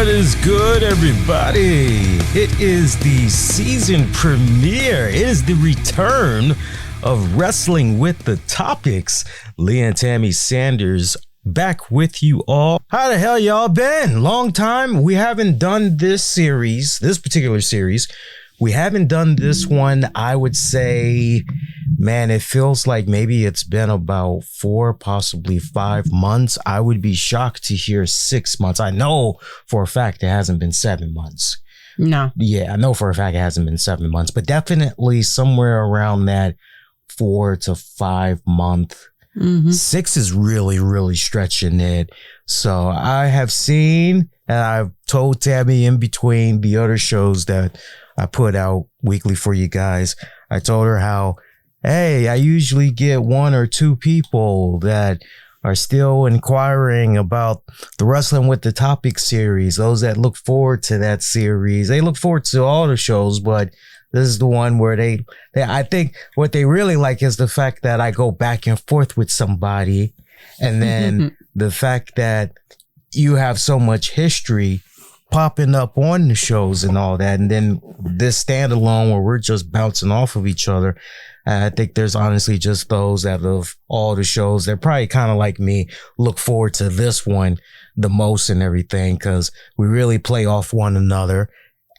What is good, everybody? It is the season premiere. It is the return of Wrestling with the Topics. Lee and Tammy Sanders back with you all. How the hell y'all been? Long time. We haven't done this particular series. We haven't done this one, I would say, man, it feels like maybe it's been about 4, possibly 5 months. I would be shocked to hear 6 months. I know for a fact it hasn't been 7 months. No. Yeah, I know for a fact it hasn't been 7 months, but definitely somewhere around that 4 to 5 month. 6 is really, really stretching it. So I have seen, and I've told Tammy in between the other shows that I put out weekly for you guys, I told her how, hey, I usually get 1 or 2 people that are still inquiring about the Wrestling with the Topic series. Those that look forward to that series. They look forward to all the shows, but this is the one where they I think what they really like is the fact that I go back and forth with somebody. And then the fact that you have so much history popping up on the shows and all that. And then this standalone where we're just bouncing off of each other. I think there's honestly just those out of all the shows that probably kind of like me look forward to this one the most and everything, because we really play off one another.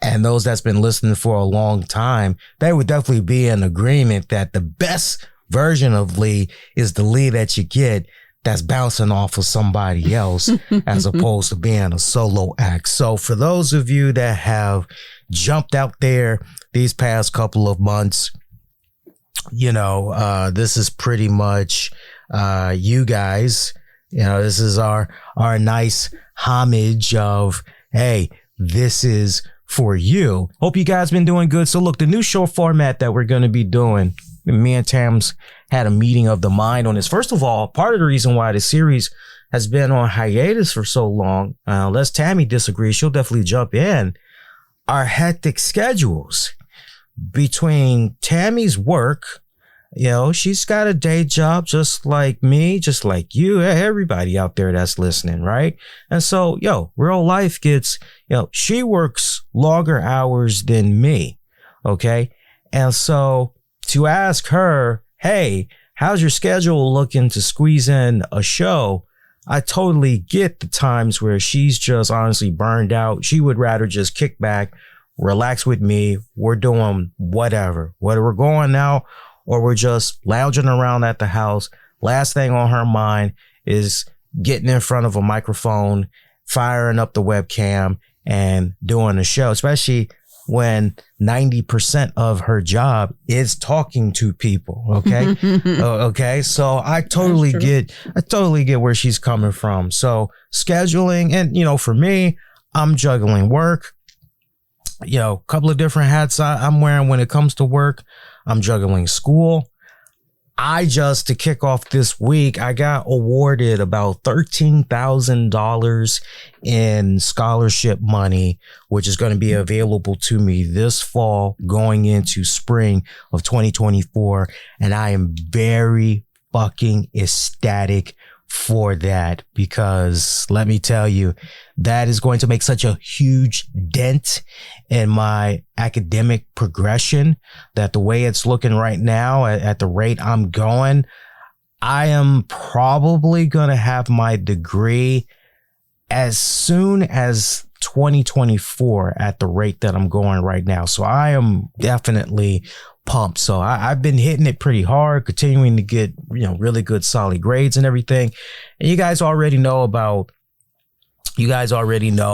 And those that's been listening for a long time, they would definitely be in agreement that the best version of Lee is the Lee that you get that's bouncing off of somebody else as opposed to being a solo act. So for those of you that have jumped out there these past couple of months, you know, this is pretty much you guys. You know, this is our nice homage of, hey, this is for you. Hope you guys been doing good. So look, the new show format that we're going to be doing, me and Tams had a meeting of the mind on this. First of all, part of the reason why the series has been on hiatus for so long, unless Tammy disagrees, she'll definitely jump in, are hectic schedules between Tammy's work. You know, she's got a day job just like me, just like you, everybody out there that's listening, right? And so, real life gets, she works longer hours than me, okay? And so to ask her, hey, how's your schedule looking to squeeze in a show? I totally get the times where she's just honestly burned out. She would rather just kick back, relax with me. We're doing whatever, whether we're going out or we're just lounging around at the house. Last thing on her mind is getting in front of a microphone, firing up the webcam and doing a show, especially when 90% of her job is talking to people. Okay. Okay. So I totally get where she's coming from. So scheduling, and, for me, I'm juggling work, a couple of different hats I'm wearing when it comes to work. I'm juggling school. To kick off this week, I got awarded about $13,000 in scholarship money, which is going to be available to me this fall going into spring of 2024. And I am very fucking ecstatic for that, because let me tell you, that is going to make such a huge dent in my academic progression that the way it's looking right now, at the rate I'm going, I am probably going to have my degree as soon as 2024 at the rate that I'm going right now. So I am definitely pumped. So I've been hitting it pretty hard, continuing to get, really good solid grades and everything. And you guys already know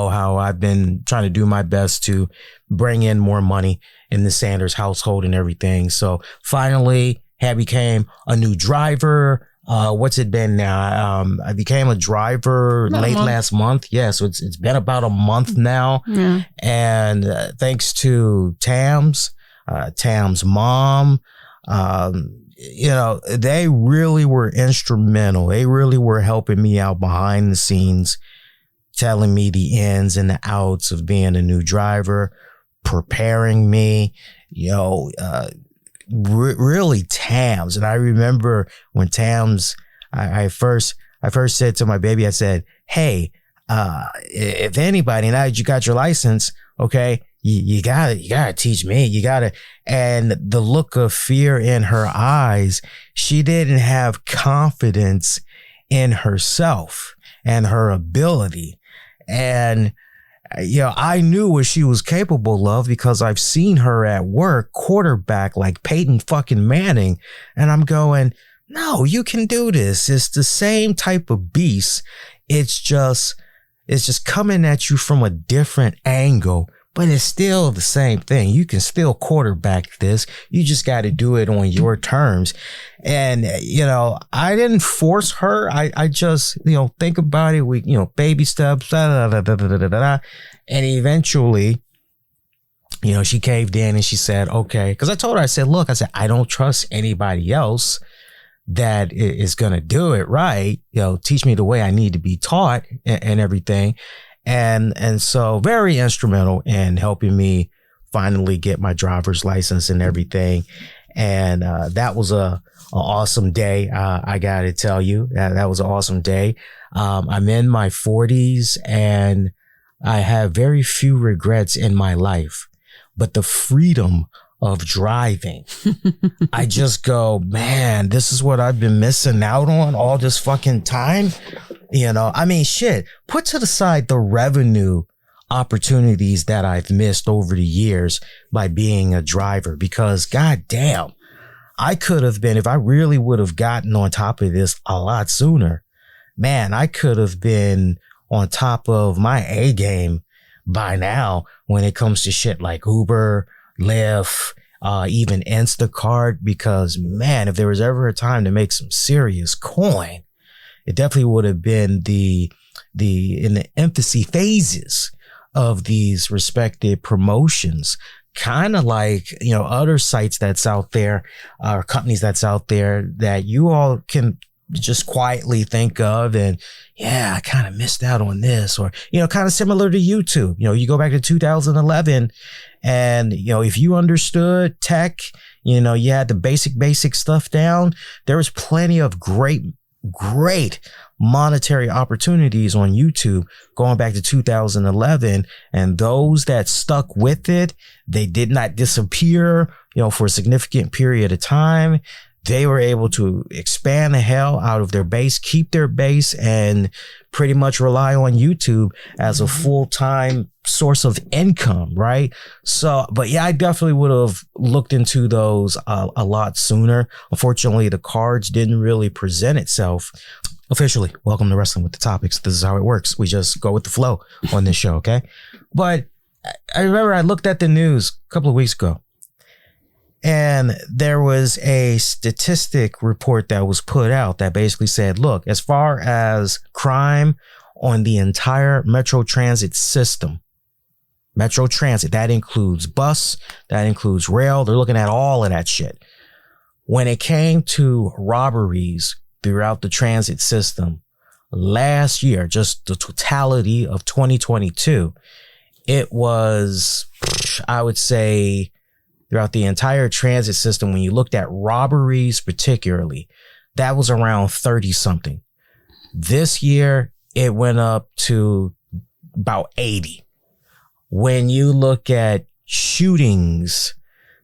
how I've been trying to do my best to bring in more money in the Sanders household and everything. So finally, I became a new driver. What's it been now? I became a driver late last month. Yeah, so it's been about a month now. Yeah. And thanks to Tam's mom, they really were instrumental. They really were helping me out behind the scenes, telling me the ins and the outs of being a new driver, preparing me, really Tams. And I remember when Tams, I first said to my baby, I said, hey, if anybody, now that you got your license, okay, you gotta teach me. You gotta, and the look of fear in her eyes, she didn't have confidence in herself and her ability. And, I knew what she was capable of because I've seen her at work quarterback like Peyton fucking Manning. And I'm going, no, you can do this. It's the same type of beast. It's just coming at you from a different angle, but it's still the same thing. You can still quarterback this. You just got to do it on your terms. And, I didn't force her. I just, think about it. We, baby steps, da, da, da, da, da, da, da. And eventually, she caved in and she said, okay. Cause I told her, I I don't trust anybody else that is going to do it right. Teach me the way I need to be taught and everything. And so very instrumental in helping me finally get my driver's license and everything. And, that was a awesome day. I got to tell you that was an awesome day. I'm in my 40s and I have very few regrets in my life, but the freedom of driving, I just go, man, this is what I've been missing out on all this fucking time. Shit, put to the side the revenue opportunities that I've missed over the years by being a driver, because goddamn, I could have been, if I really would have gotten on top of this a lot sooner, man, I could have been on top of my A game by now when it comes to shit like Uber, Lyft, even Instacart, because man, if there was ever a time to make some serious coin, it definitely would have been in the infancy phases of these respected promotions. Kind of like, other sites that's out there, or companies that's out there that you all can just quietly think of and, yeah, I kind of missed out on this, or, kind of similar to YouTube. You go back to 2011 and, if you understood tech, you had the basic stuff down, there was plenty of great monetary opportunities on YouTube going back to 2011. And those that stuck with it, they did not disappear, for a significant period of time. They were able to expand the hell out of their base, keep their base, and pretty much rely on YouTube as a full-time source of income, right? So, but yeah, I definitely would have looked into those a lot sooner. Unfortunately, the cards didn't really present itself. Officially, welcome to Wrestling with the Topics. This is how it works. We just go with the flow on this show, okay? But I remember I looked at the news a couple of weeks ago, and there was a statistic report that was put out that basically said, look, as far as crime on the entire Metro Transit system, Metro Transit, that includes bus, that includes rail. They're looking at all of that shit. When it came to robberies throughout the transit system last year, just the totality of 2022, it was, I would say, throughout the entire transit system, when you looked at robberies particularly, that was around 30 something. This year, it went up to about 80. When you look at shootings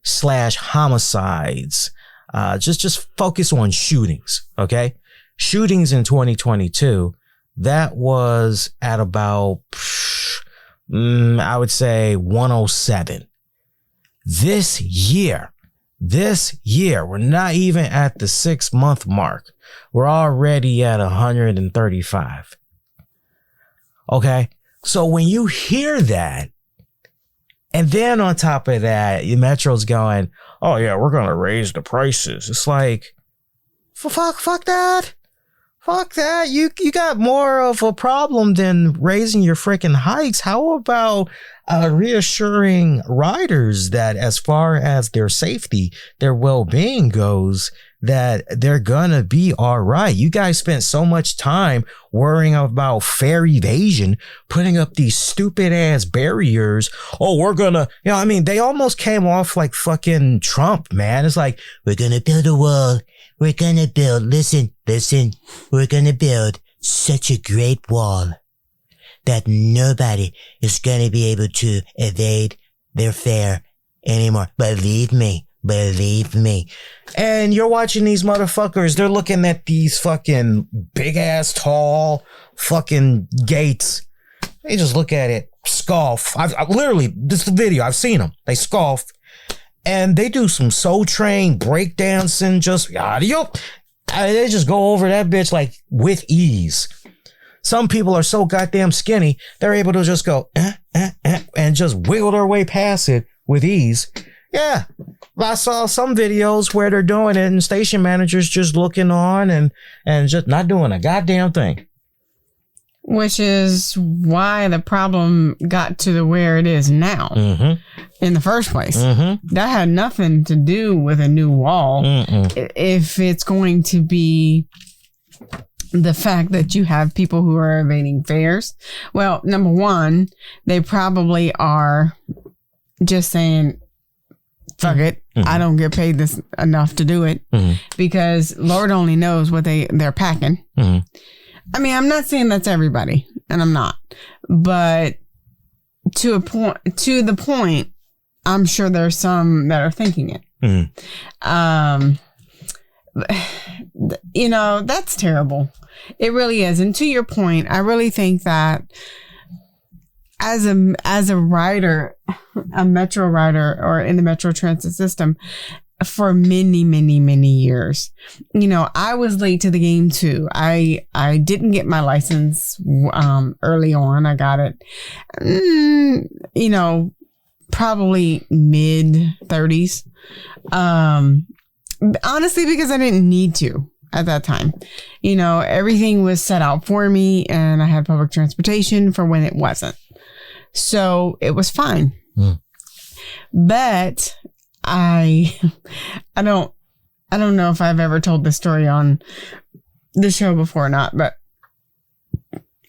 / homicides, just focus on shootings, okay? Shootings in 2022, that was at about, I would say 107. This year, we're not even at the 6-month mark. We're already at 135. Okay. So when you hear that, and then on top of that, Metro's going, oh yeah, we're going to raise the prices. It's like, fuck that. Fuck that. You got more of a problem than raising your freaking hikes. How about reassuring riders that as far as their safety, their well-being goes, that they're gonna be all right? You guys spent so much time worrying about fare evasion, putting up these stupid ass barriers. Oh, we're gonna, they almost came off like fucking Trump, man. It's like, we're gonna build a wall. We're gonna build, listen, we're gonna build such a great wall that nobody is going to be able to evade their fare anymore. Believe me. And you're watching these motherfuckers. They're looking at these fucking big ass tall fucking gates. They just look at it, scoff. I've literally, this is the video. I've seen them. They scoff and they do some Soul Train breakdancing. Just, they just go over that bitch like with ease. Some people are so goddamn skinny, they're able to just go, and just wiggle their way past it with ease. Yeah. I saw some videos where they're doing it and station managers just looking on and just not doing a goddamn thing. Which is why the problem got to where it is now in the first place. That had nothing to do with a new wall. If it's going to be the fact that you have people who are evading fares, well, number one, they probably are just saying, fuck it. I don't get paid this enough to do it because Lord only knows what they're packing. I mean, I'm not saying that's everybody, and I'm not, but to the point, I'm sure there's some that are thinking it. That's terrible. It really is. And to your point, I really think that as a rider, a metro rider or in the metro transit system for many, many, many years, I was late to the game too. I didn't get my license early on. I got it, probably mid 30s. Honestly, because I didn't need to at that time. Everything was set out for me and I had public transportation for when it wasn't. So it was fine. But I don't know if I've ever told this story on the show before or not, but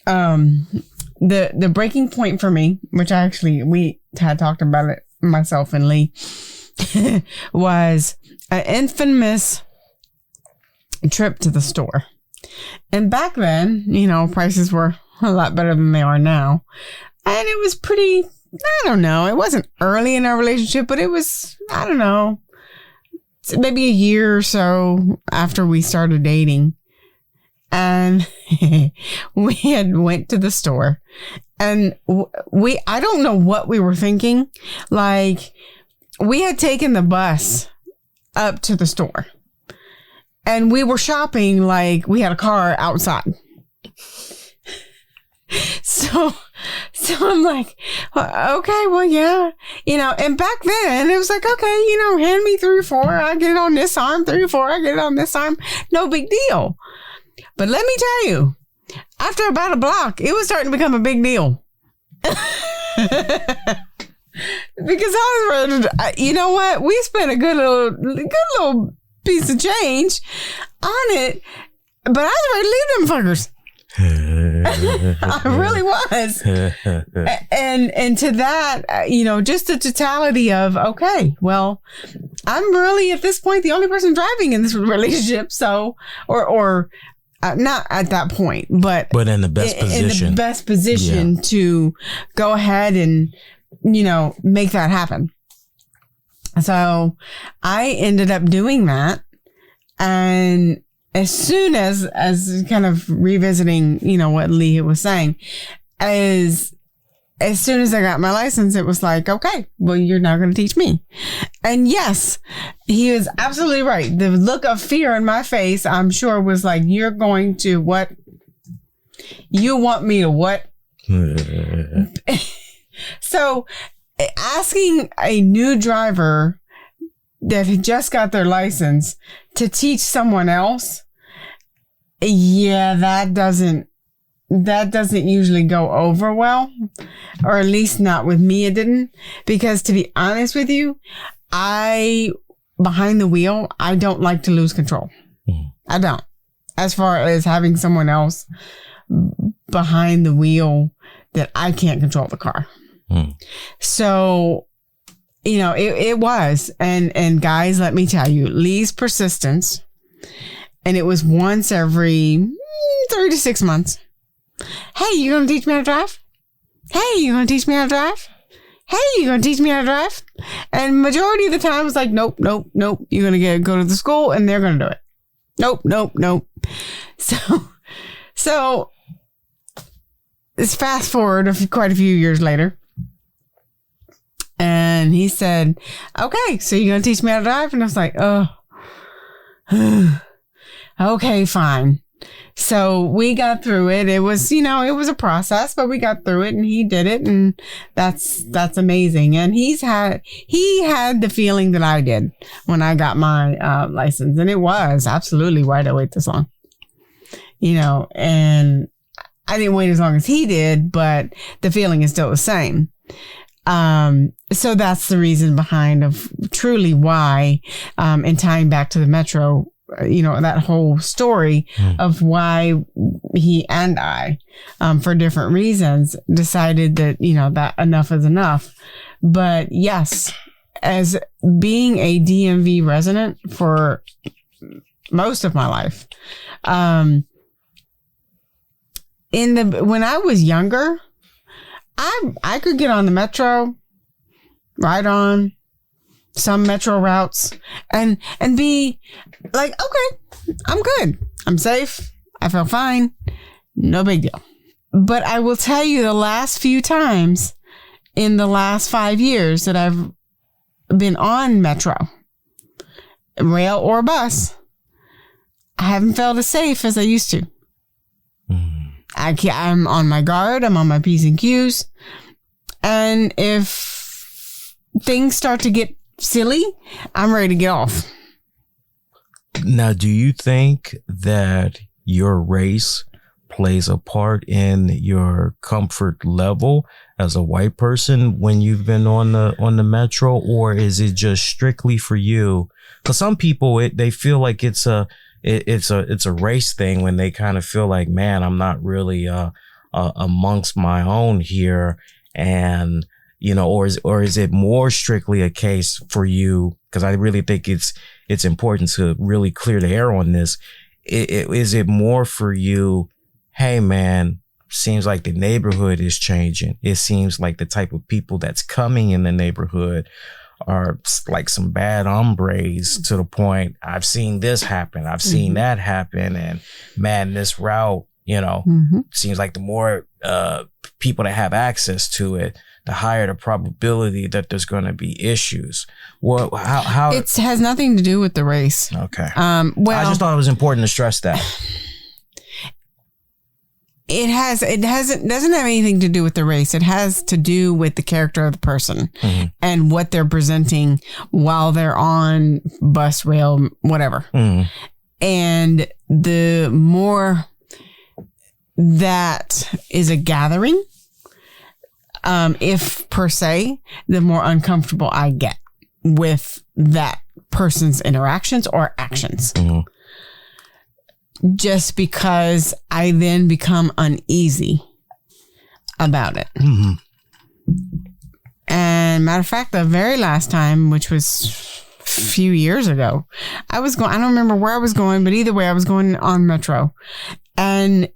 the breaking point for me, which we had talked about it, myself and Lee, was an infamous trip to the store. And back then, prices were a lot better than they are now. And it was pretty, I don't know, it wasn't early in our relationship, but it was, I don't know, maybe a year or so after we started dating. And we had went to the store and I don't know what we were thinking. Like, we had taken the bus up to the store and we were shopping like we had a car outside. So I'm like, okay, well, yeah, and back then it was like, okay, hand me 3 or 4. I get it on this arm, 3 or 4. I get it on this arm. No big deal. But let me tell you, after about a block, it was starting to become a big deal. Because I was ready to, you know what? We spent a good little piece of change on it, but I was ready to leave them fuckers. I really was. And to that, just the totality of, okay, well, I'm really at this point the only person driving in this relationship. So, or not at that point, but in the best position, to go ahead and, make that happen. So I ended up doing that. And as soon as kind of revisiting, what Lee was saying, as soon as I got my license, it was like, okay, well, you're now going to teach me. And yes, he was absolutely right. The look of fear in my face, I'm sure, was like, you're going to what? You want me to what? So asking a new driver that had just got their license to teach someone else, yeah, that doesn't usually go over well, or at least not with me. It didn't, because to be honest with you, behind the wheel, I don't like to lose control. I don't. As far as having someone else behind the wheel that I can't control the car. So, it was, and guys, let me tell you, Lee's persistence, and it was once every 3 to 6 months. Hey, you gonna teach me how to drive? Hey, you gonna teach me how to drive? Hey, you gonna teach me how to drive? And majority of the time it's like, nope. You're gonna go to the school and they're gonna do it. Nope. So let's fast forward quite a few years later. And he said, okay, so you're going to teach me how to drive? And I was like, oh, okay, fine. So we got through it. It was, it was a process, but we got through it and he did it. And that's amazing. And he had the feeling that I did when I got my license. And it was absolutely, why'd I wait this long? And I didn't wait as long as he did, but the feeling is still the same. So that's the reason behind of truly why, and tying back to the Metro, that whole story of why he and I, for different reasons, decided that, that enough is enough. But yes, as being a DMV resident for most of my life, when I was younger, I could get on the Metro, ride on some Metro routes and be like, okay, I'm good. I'm safe. I feel fine. No big deal. But I will tell you the last few times in the last 5 years that I've been on Metro, rail or bus, I haven't felt as safe as I used to. I'm on my guard. I'm on my P's and Q's. And if things start to get silly, I'm ready to get off. Now, do you think that your race plays a part in your comfort level as a white person when you've been on the Metro, or is it just strictly for you? Because some people, they feel like it's a race thing when they kind of feel like, man, I'm not really amongst my own here, and or is it more strictly a case for you? Because I really think it's important to really clear the air on this. Is it more for you? Hey, man, seems like the neighborhood is changing. It seems like the type of people that's coming in the neighborhood are like some bad hombres, to the point I've seen this happen. I've seen that happen. And man, this route, seems like the more people that have access to it, the higher the probability that there's going to be issues. Well, how it has nothing to do with the race. Okay. Well, I just thought it was important to stress that. It doesn't have anything to do with the race. It has to do with the character of the person and what they're presenting while they're on bus, rail, whatever. And the more that is a gathering, if per se, the more uncomfortable I get with that person's interactions or actions. Just because I then become uneasy about it. And matter of fact, the very last time, which was a few years ago, I don't remember where I was going, but either way, I was going on Metro. And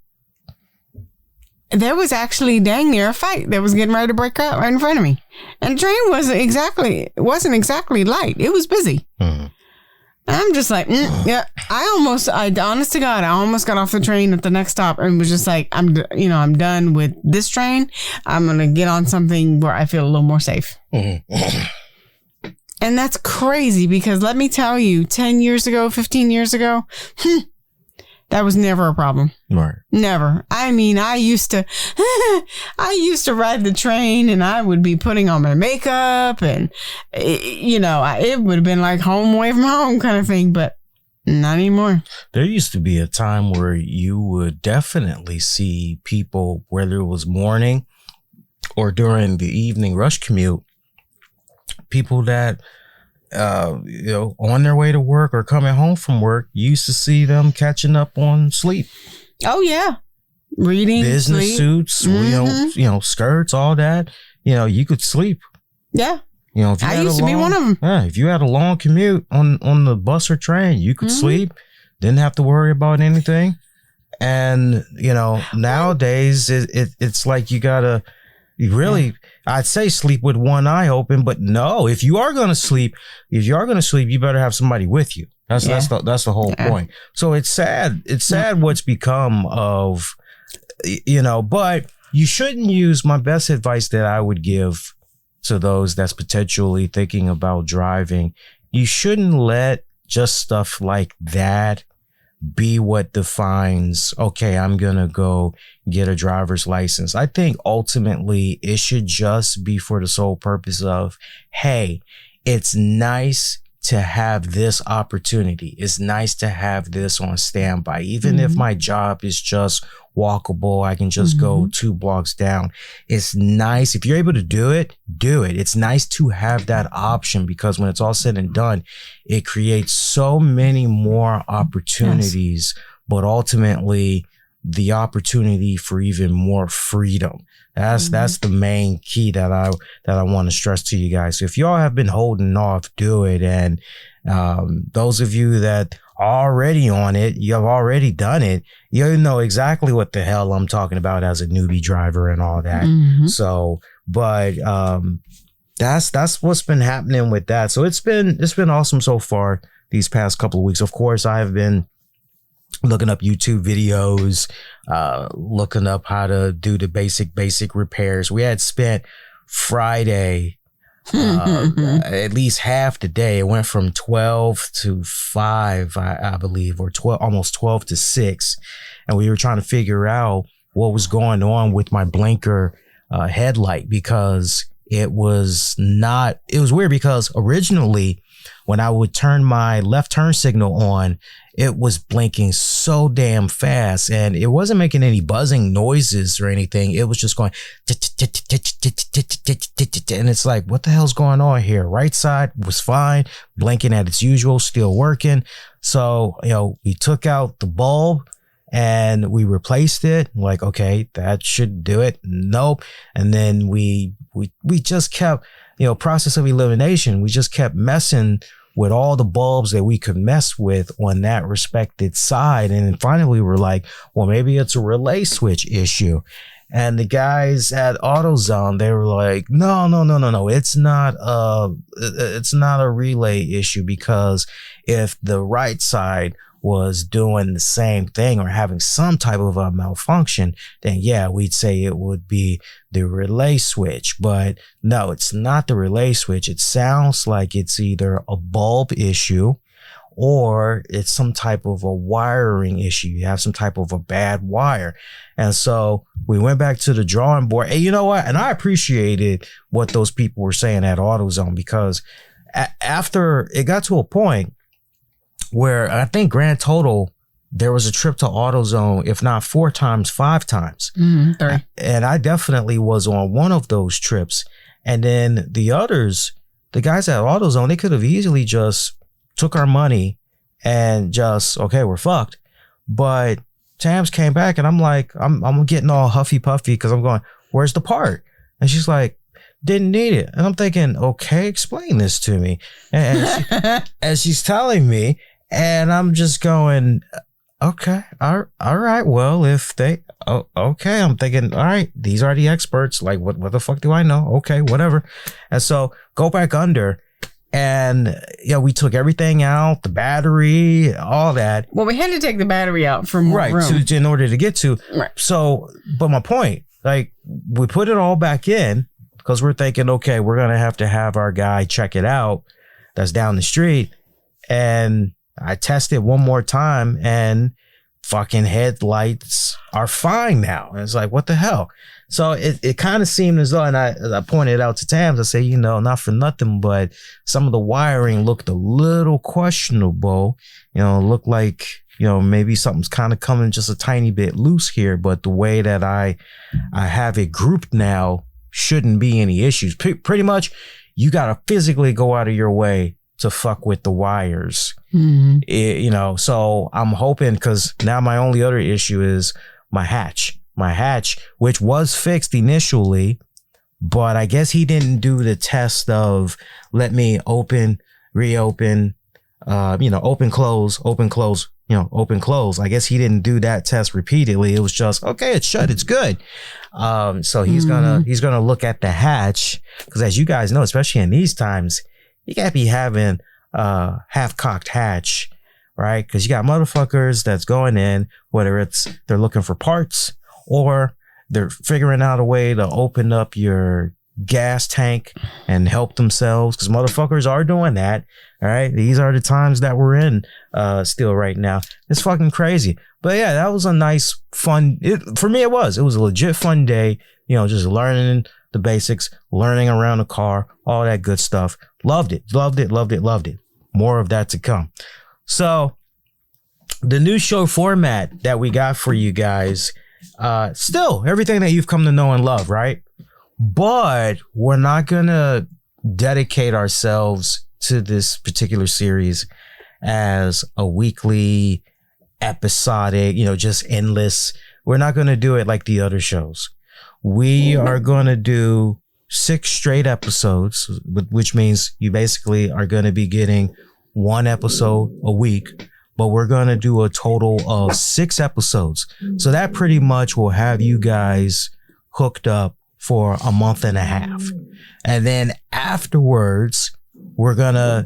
there was actually dang near a fight that was getting ready to break out right in front of me. And the train wasn't exactly light. It was busy. I'm just like, yeah, honest to God, I almost got off the train at the next stop and was just like, I'm done with this train. I'm going to get on something where I feel a little more safe. And that's crazy because let me tell you, 10 years ago, 15 years ago, that was never a problem. Right. Never. I mean, I used to ride the train and I would be putting on my makeup and, it would have been like home away from home kind of thing, but not anymore. There used to be a time where you would definitely see people, whether it was morning or during the evening rush commute, people that on their way to work or coming home from work, you used to see them catching up on sleep. Oh yeah, reading, business sleep. Suits, skirts, all that. You could sleep. Yeah. If you I used to be one of them. Yeah, if you had a long commute on the bus or train, you could sleep. Didn't have to worry about anything. And nowadays it's like you gotta. really, I'd say sleep with one eye open, but no, if you are going to sleep, you better have somebody with you. That's the whole point. So it's sad. It's sad what's become of, but you shouldn't use, my best advice that I would give to those that's potentially thinking about driving, you shouldn't let just stuff like that be what defines, okay, I'm going to go get a driver's license. I think ultimately it should just be for the sole purpose of, hey, it's nice to have this opportunity. It's nice to have this on standby. Even if my job is just walkable, I can just go 2 blocks down. It's nice. If you're able to do it, do it. It's nice to have that option, because when it's all said and done, it creates so many more opportunities, but ultimately the opportunity for even more freedom. That's the main key that I want to stress to you guys. So if y'all have been holding off, do it. And those of you that are already on it, you have already done it, you know exactly what the hell I'm talking about as a newbie driver and all that. So, but that's what's been happening with that. So it's been awesome so far these past couple of weeks. Of course, I have been looking up YouTube videos, looking up how to do the basic repairs. We had spent Friday, at least half the day. It went from 12 to 5, I believe, or 12, almost 12 to 6. And we were trying to figure out what was going on with my blinker headlight, because it was weird, because originally when I would turn my left turn signal on, it was blinking so damn fast, and it wasn't making any buzzing noises or anything. It was just going, and it's like, what the hell's going on here? Right side was fine, blinking at its usual, still working. So, we took out the bulb and we replaced it. Like, okay, that should do it. Nope. And then we just kept, process of elimination. We just kept messing with all the bulbs that we could mess with on that respected side. And then finally we were like, well, maybe it's a relay switch issue. And the guys at AutoZone, they were like, no. It's not a relay issue, because if the right side was doing the same thing or having some type of a malfunction, then yeah, we'd say it would be the relay switch. But no, it's not the relay switch. It sounds like it's either a bulb issue or it's some type of a wiring issue. You have some type of a bad wire. And so we went back to the drawing board. And you know what? And I appreciated what those people were saying at AutoZone, because after it got to a point where I think grand total, there was a trip to AutoZone, if not 4 times, 5 times. 3. And I definitely was on one of those trips. And then the others, the guys at AutoZone, they could have easily just took our money and just, okay, we're fucked. But Tams came back and I'm like, I'm getting all huffy puffy because I'm going, where's the part? And she's like, didn't need it. And I'm thinking, okay, explain this to me. And she's telling me, and I'm just going, okay, all right. Well, if they, okay, I'm thinking, all right, these are the experts. Like, what the fuck do I know? Okay, whatever. And so go back under, and we took everything out, the battery, all that. Well, we had to take the battery out from room. In order to get to. Right. So, but my point, like, we put it all back in because we're thinking, okay, we're gonna have to have our guy check it out. That's down the street, and I tested one more time and fucking headlights are fine now. And it's like, what the hell? So it kind of seemed as though, and I pointed out to Tams, I say, not for nothing, but some of the wiring looked a little questionable. Looked like, maybe something's kind of coming just a tiny bit loose here, but the way that I have it grouped now shouldn't be any issues. Pretty much, you got to physically go out of your way to fuck with the wires. So I'm hoping, because now my only other issue is my hatch, which was fixed initially, but I guess he didn't do the test of let me open, reopen, open, close, open, close. I guess he didn't do that test repeatedly. It was just, okay, it's shut, it's good. So he's gonna look at the hatch, because as you guys know, especially in these times, you gotta be having half-cocked hatch, right? Because you got motherfuckers that's going in, whether it's they're looking for parts or they're figuring out a way to open up your gas tank and help themselves, because motherfuckers are doing that. All right, these are the times that we're in still right now. It's fucking crazy. But yeah, that was a nice, fun. For me, it was a legit fun day. Just learning the basics, learning around the car, all that good stuff. Loved it. More of that to come. So the new show format that we got for you guys, still everything that you've come to know and love, right? But we're not gonna dedicate ourselves to this particular series as a weekly, episodic, just endless. We're not gonna do it like the other shows. We are gonna do 6 straight episodes, which means you basically are gonna be getting 1 episode a week, but we're gonna do a total of 6 episodes. So that pretty much will have you guys hooked up for a month and a half. And then afterwards, we're gonna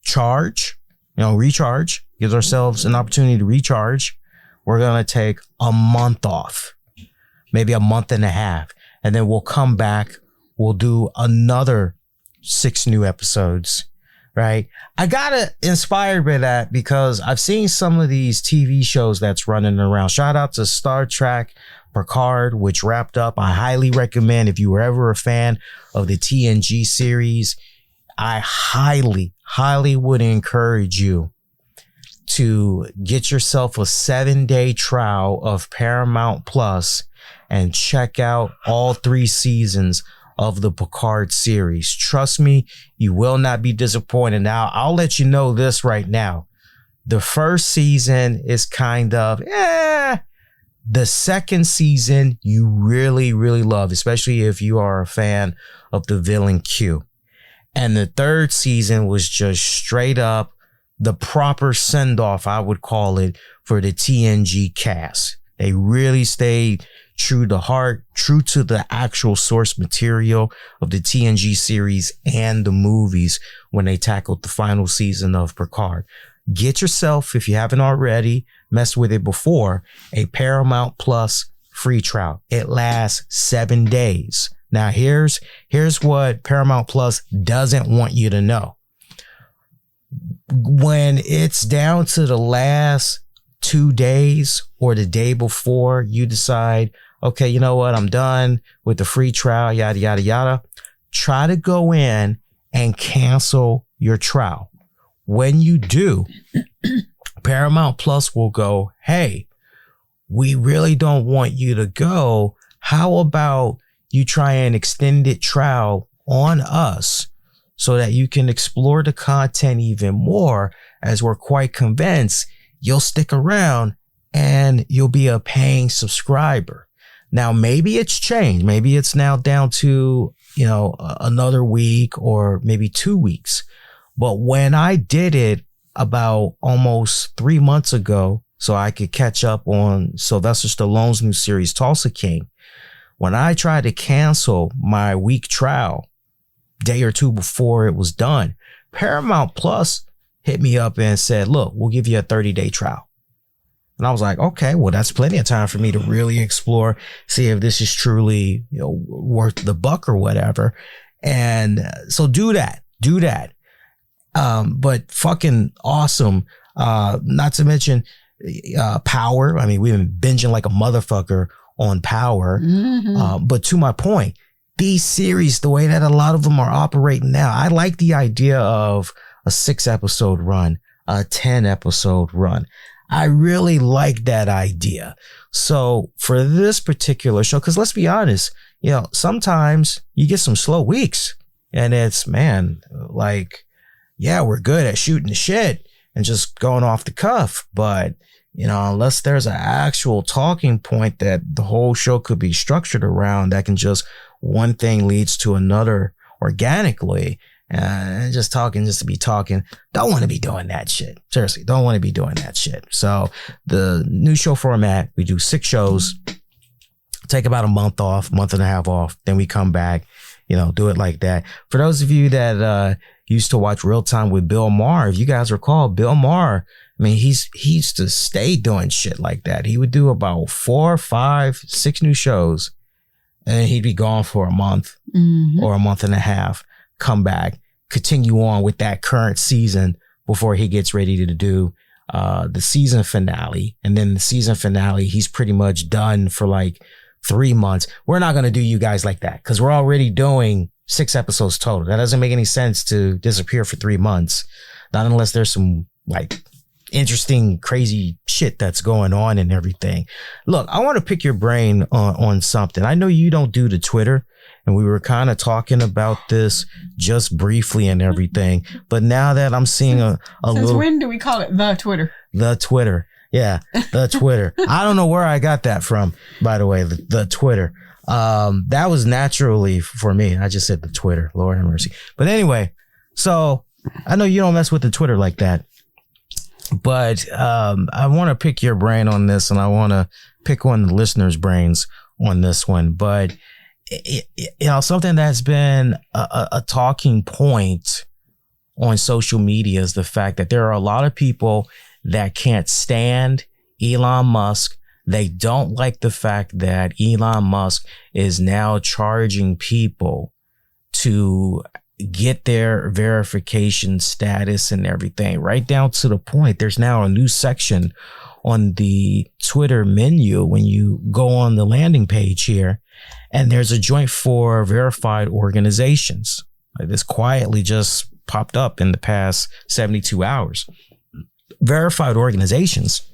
recharge, gives ourselves an opportunity to recharge. We're gonna take a month off, maybe a month and a half. And then we'll come back, we'll do another 6 new episodes, right? I got inspired by that because I've seen some of these TV shows that's running around. Shout out to Star Trek Picard, which wrapped up. I highly recommend, if you were ever a fan of the TNG series, I highly would encourage you to get yourself a 7-day trial of Paramount Plus and check out all 3 seasons of the Picard series. Trust me, you will not be disappointed. Now, I'll let you know this right now. The first season is kind of, The second season, you really, really love, especially if you are a fan of the villain Q. And the third season was just straight up the proper send-off, I would call it, for the TNG cast. They really stayed true to heart, true to the actual source material of the TNG series and the movies when they tackled the final season of Picard. Get yourself, if you haven't already messed with it before, a Paramount Plus free trial. It lasts 7 days. Now, here's what Paramount Plus doesn't want you to know. When it's down to the last 2 days or the day before you decide, okay, you know what, I'm done with the free trial, yada, yada, yada, try to go in and cancel your trial. When you do, Paramount Plus will go, hey, we really don't want you to go. How about you try an extended trial on us so that you can explore the content even more, as we're quite convinced you'll stick around and you'll be a paying subscriber. Now, maybe it's changed. Maybe it's now down to, another week or maybe 2 weeks. But when I did it about almost 3 months ago, so I could catch up on Sylvester Stallone's new series, Tulsa King, when I tried to cancel my week trial day or 2 before it was done, Paramount Plus hit me up and said, look, we'll give you a 30-day trial. And I was like, okay, well, that's plenty of time for me to really explore, see if this is truly, worth the buck or whatever. And so do that. But fucking awesome. Not to mention Power. I mean, we've been binging like a motherfucker on Power. Mm-hmm. But to my point, these series, the way that a lot of them are operating now, I like the idea of a 6-episode run, a 10-episode run. I really like that idea. So for this particular show, because let's be honest, sometimes you get some slow weeks and it's, we're good at shooting the shit and just going off the cuff. But, unless there's an actual talking point that the whole show could be structured around, that can just one thing leads to another organically. and just talking just to be talking. Don't want to be doing that shit. Seriously, don't want to be doing that shit. So the new show format, we do 6 shows, take about a month and a half off. Then we come back, do it like that. For those of you that used to watch Real Time with Bill Maher, if you guys recall, Bill Maher, I mean, he used to stay doing shit like that. He would do about 4, 5, 6 new shows, and then he'd be gone for a month or a month and a half, come back, continue on with that current season before he gets ready to do the season finale. And then the season finale, he's pretty much done for like 3 months. We're not going to do you guys like that because we're already doing 6 episodes total. That doesn't make any sense to disappear for 3 months. Not unless there's some like interesting, crazy shit that's going on and everything. Look, I want to pick your brain on something. I know you don't do the Twitter, and we were kind of talking about this just briefly and everything. But now that I'm seeing a Since little... when do we call it the Twitter? The Twitter. Yeah, the Twitter. I don't know where I got that from, by the way, the Twitter. That was naturally for me. I just said the Twitter. Lord have mercy. But anyway, so I know you don't mess with the Twitter like that. But I want to pick your brain on this, and I want to pick on the listeners' brains on this one. But, something that's been a talking point on social media is the fact that there are a lot of people that can't stand Elon Musk. They don't like the fact that Elon Musk is now charging people to get their verification status and everything, right down to the point. There's now a new section on the Twitter menu when you go on the landing page here, and there's a joint for verified organizations. This quietly just popped up in the past 72 hours. Verified organizations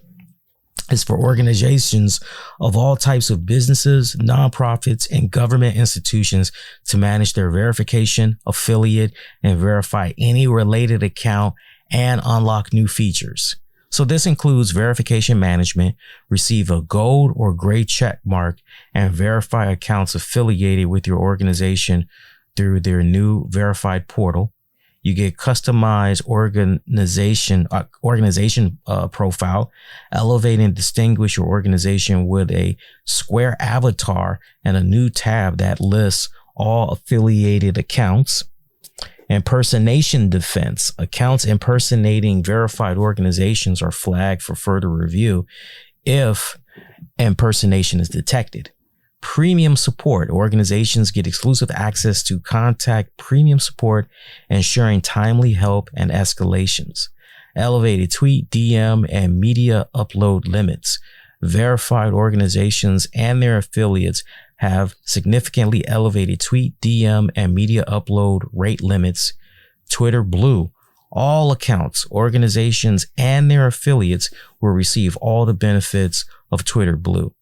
is for organizations of all types of businesses, nonprofits, and government institutions to manage their verification, affiliate, and verify any related account and unlock new features. So this includes verification management, receive a gold or gray check mark, and verify accounts affiliated with your organization through their new verified portal. You get customized organization profile, elevate and distinguish your organization with a square avatar and a new tab that lists all affiliated accounts. Impersonation defense. Accounts impersonating verified organizations are flagged for further review if impersonation is detected. Premium support. Organizations get exclusive access to contact premium support, ensuring timely help and escalations. Elevated tweet, DM, and media upload limits. Verified organizations and their affiliates have significantly elevated tweet, DM, and media upload rate limits. Twitter Blue. All accounts, organizations, and their affiliates will receive all the benefits of Twitter Blue.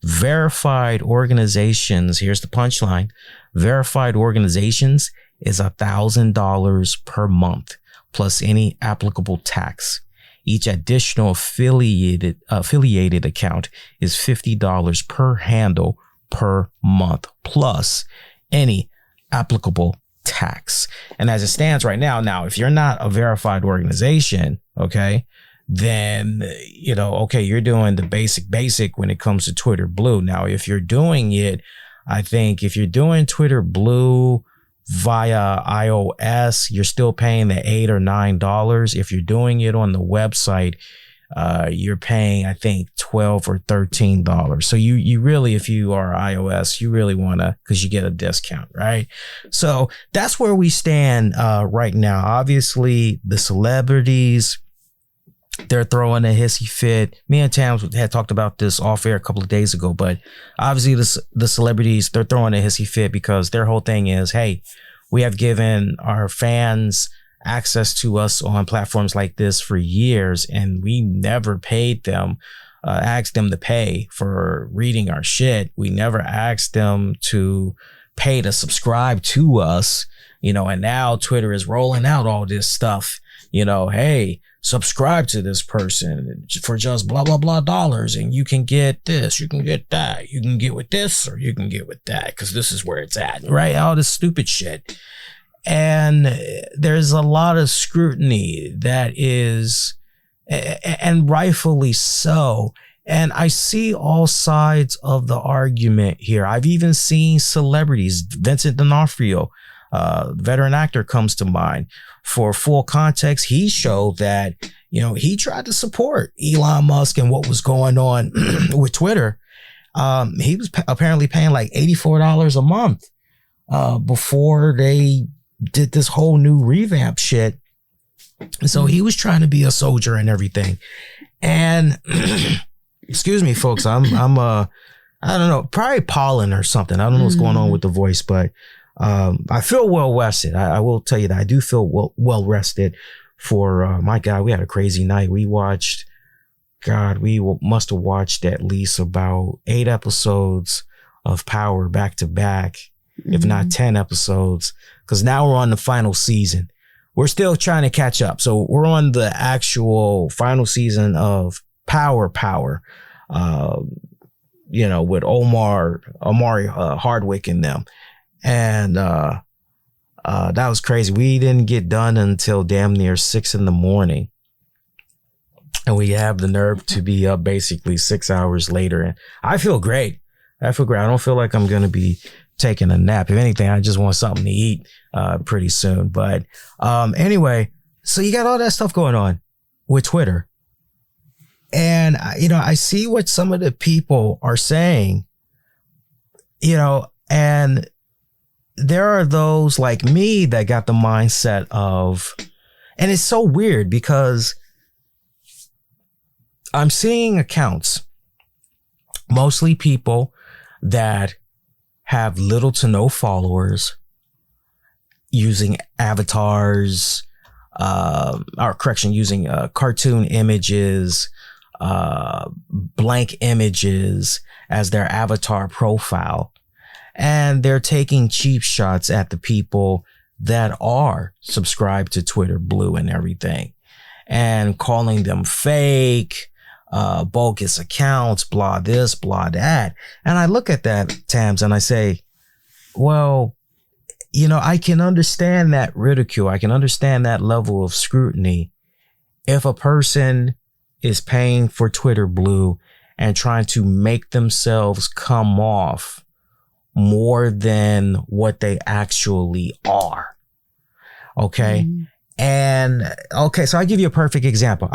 Verified organizations, here's the punchline. Verified organizations is $1,000 per month, plus any applicable tax. Each additional affiliated account is $50 per handle per month, plus any applicable tax. And as it stands right now, if you're not a verified organization, okay, then, you're doing the basic when it comes to Twitter Blue. Now, if you're doing it, I think if you're doing Twitter Blue via iOS, you're still paying the $8 or $9. If you're doing it on the website, you're paying, I think, $12 or $13. So you really, if you are iOS, you really want to, because you get a discount, right? So that's where we stand right now. Obviously, the celebrities, they're throwing a hissy fit. Me and Tam had talked about this off air a couple of days ago, but obviously the celebrities, they're throwing a hissy fit because their whole thing is, hey, we have given our fans access to us on platforms like this for years, and we never paid them, asked them to pay for reading our shit. We never asked them to pay to subscribe to us, and now Twitter is rolling out all this stuff, hey, subscribe to this person for just blah, blah, blah dollars. And you can get this, you can get that, you can get with this, or you can get with that, because this is where it's at, right? All this stupid shit. And there's a lot of scrutiny that is, and rightfully so. And I see all sides of the argument here. I've even seen celebrities, Vincent D'Onofrio, veteran actor, comes to mind. For full context, he showed that, he tried to support Elon Musk and what was going on with Twitter. He was apparently paying like $84 a month before they did this whole new revamp shit. So he was trying to be a soldier and everything. And excuse me, folks, I'm I don't know, probably pollen or something. I don't know what's going on with the voice, but I feel well rested. I will tell you that I do feel well rested for, my God, we had a crazy night. We must have watched at least about 8 episodes of Power back to back, if not 10 episodes, because now we're on the final season. We're still trying to catch up. So we're on the actual final season of Power, with Omari Hardwick and them. And that was crazy. We didn't get done until damn near 6 a.m. And we have the nerve to be up basically 6 hours later. And I feel great. I don't feel like I'm going to be taking a nap. If anything, I just want something to eat pretty soon. But anyway, so you got all that stuff going on with Twitter. And, I see what some of the people are saying, and there are those like me that got the mindset of, and it's so weird because I'm seeing accounts, mostly people that have little to no followers, using avatars, using cartoon images, blank images as their avatar profile. And they're taking cheap shots at the people that are subscribed to Twitter Blue and everything, and calling them fake, bogus accounts, blah this, blah that. And I look at that, Tams, and I say, well, I can understand that ridicule. I can understand that level of scrutiny if a person is paying for Twitter Blue and trying to make themselves come off more than what they actually are. Okay. Mm-hmm. And okay, so I'll give you a perfect example.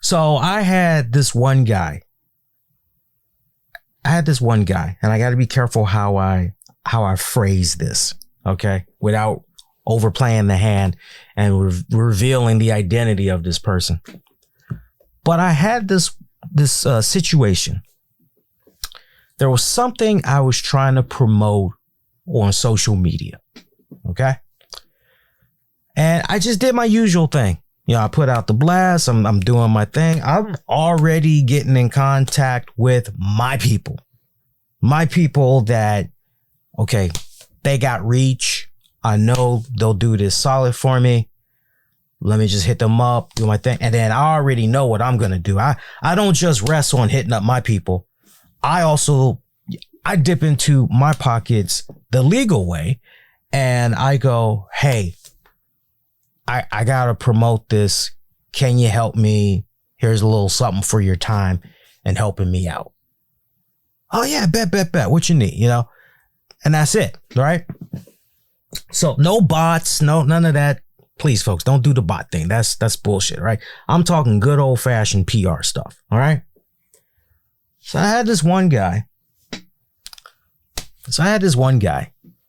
So I had this one guy, and I got to be careful how I phrase this. Okay. Without overplaying the hand and revealing the identity of this person. But I had this situation. There was something I was trying to promote on social media. Okay. And I just did my usual thing. I put out the blast. I'm doing my thing. I'm already getting in contact with my people that, okay, they got reach. I know they'll do this solid for me. Let me just hit them up, do my thing. And then I already know what I'm going to do. I don't just rest on hitting up my people. I dip into my pockets the legal way, and I go, hey, I got to promote this. Can you help me? Here's a little something for your time and helping me out. Oh yeah, bet. What you need, and that's it. Right. So no bots, none of that. Please, folks, don't do the bot thing. That's bullshit. Right. I'm talking good old fashioned PR stuff. All right. So I had this one guy.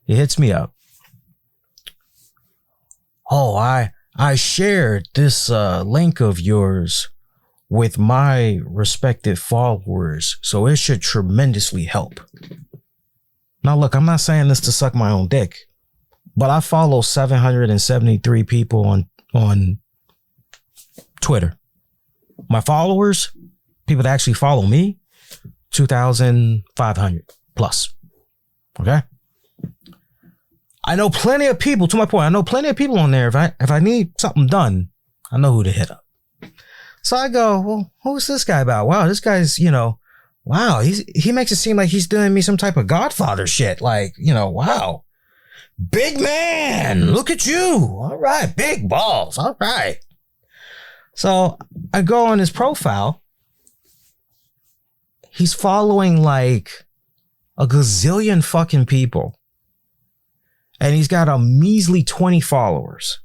He hits me up. Oh, I shared this link of yours with my respected followers, so it should tremendously help. Now, look, I'm not saying this to suck my own dick, but I follow 773 people on Twitter. My followers, people that actually follow me, 2,500 plus. Okay. I know plenty of people, to my point, I know plenty of people on there. If I need something done, I know who to hit up. So I go, well, who's this guy about? Wow, this guy's, wow, he makes it seem like he's doing me some type of Godfather shit. Like, wow. Big man, look at you. All right, big balls. All right. So I go on his profile. He's following like a gazillion fucking people. And he's got a measly 20 followers.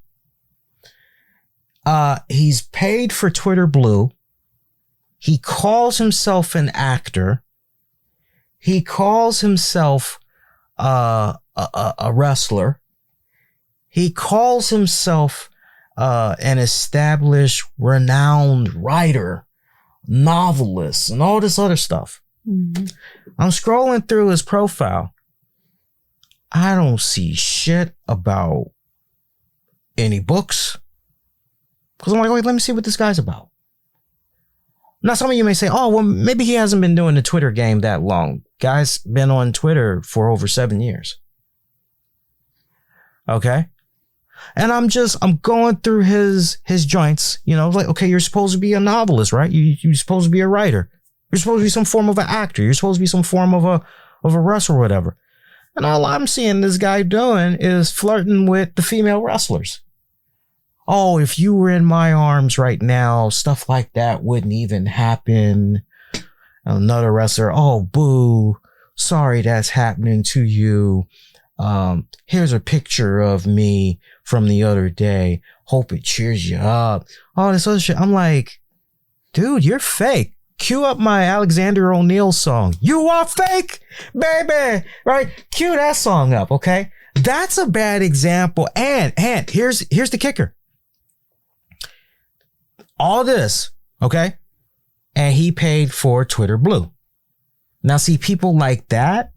He's paid for Twitter Blue. He calls himself an actor. He calls himself a wrestler. He calls himself an established, renowned writer, novelist, and all this other stuff. Mm-hmm. I'm scrolling through his profile. I don't see shit about any books. Because I'm like, wait, let me see what this guy's about. Now, some of you may say, oh, well, maybe he hasn't been doing the Twitter game that long. Guy's been on Twitter for over 7 years. Okay. And I'm going through his joints, like, okay, you're supposed to be a novelist, right? You're supposed to be a writer. You're supposed to be some form of an actor. You're supposed to be some form of a wrestler or whatever. And all I'm seeing this guy doing is flirting with the female wrestlers. Oh, if you were in my arms right now, stuff like that wouldn't even happen. Another wrestler, oh, boo. Sorry that's happening to you. Here's a picture of me from the other day. Hope it cheers you up. All this other shit. I'm like, dude, you're fake. Cue up my Alexander O'Neal song. You are fake, baby. Right? Cue that song up, okay? That's a bad example. And here's the kicker. All this, okay? And he paid for Twitter Blue. Now, see, people like that,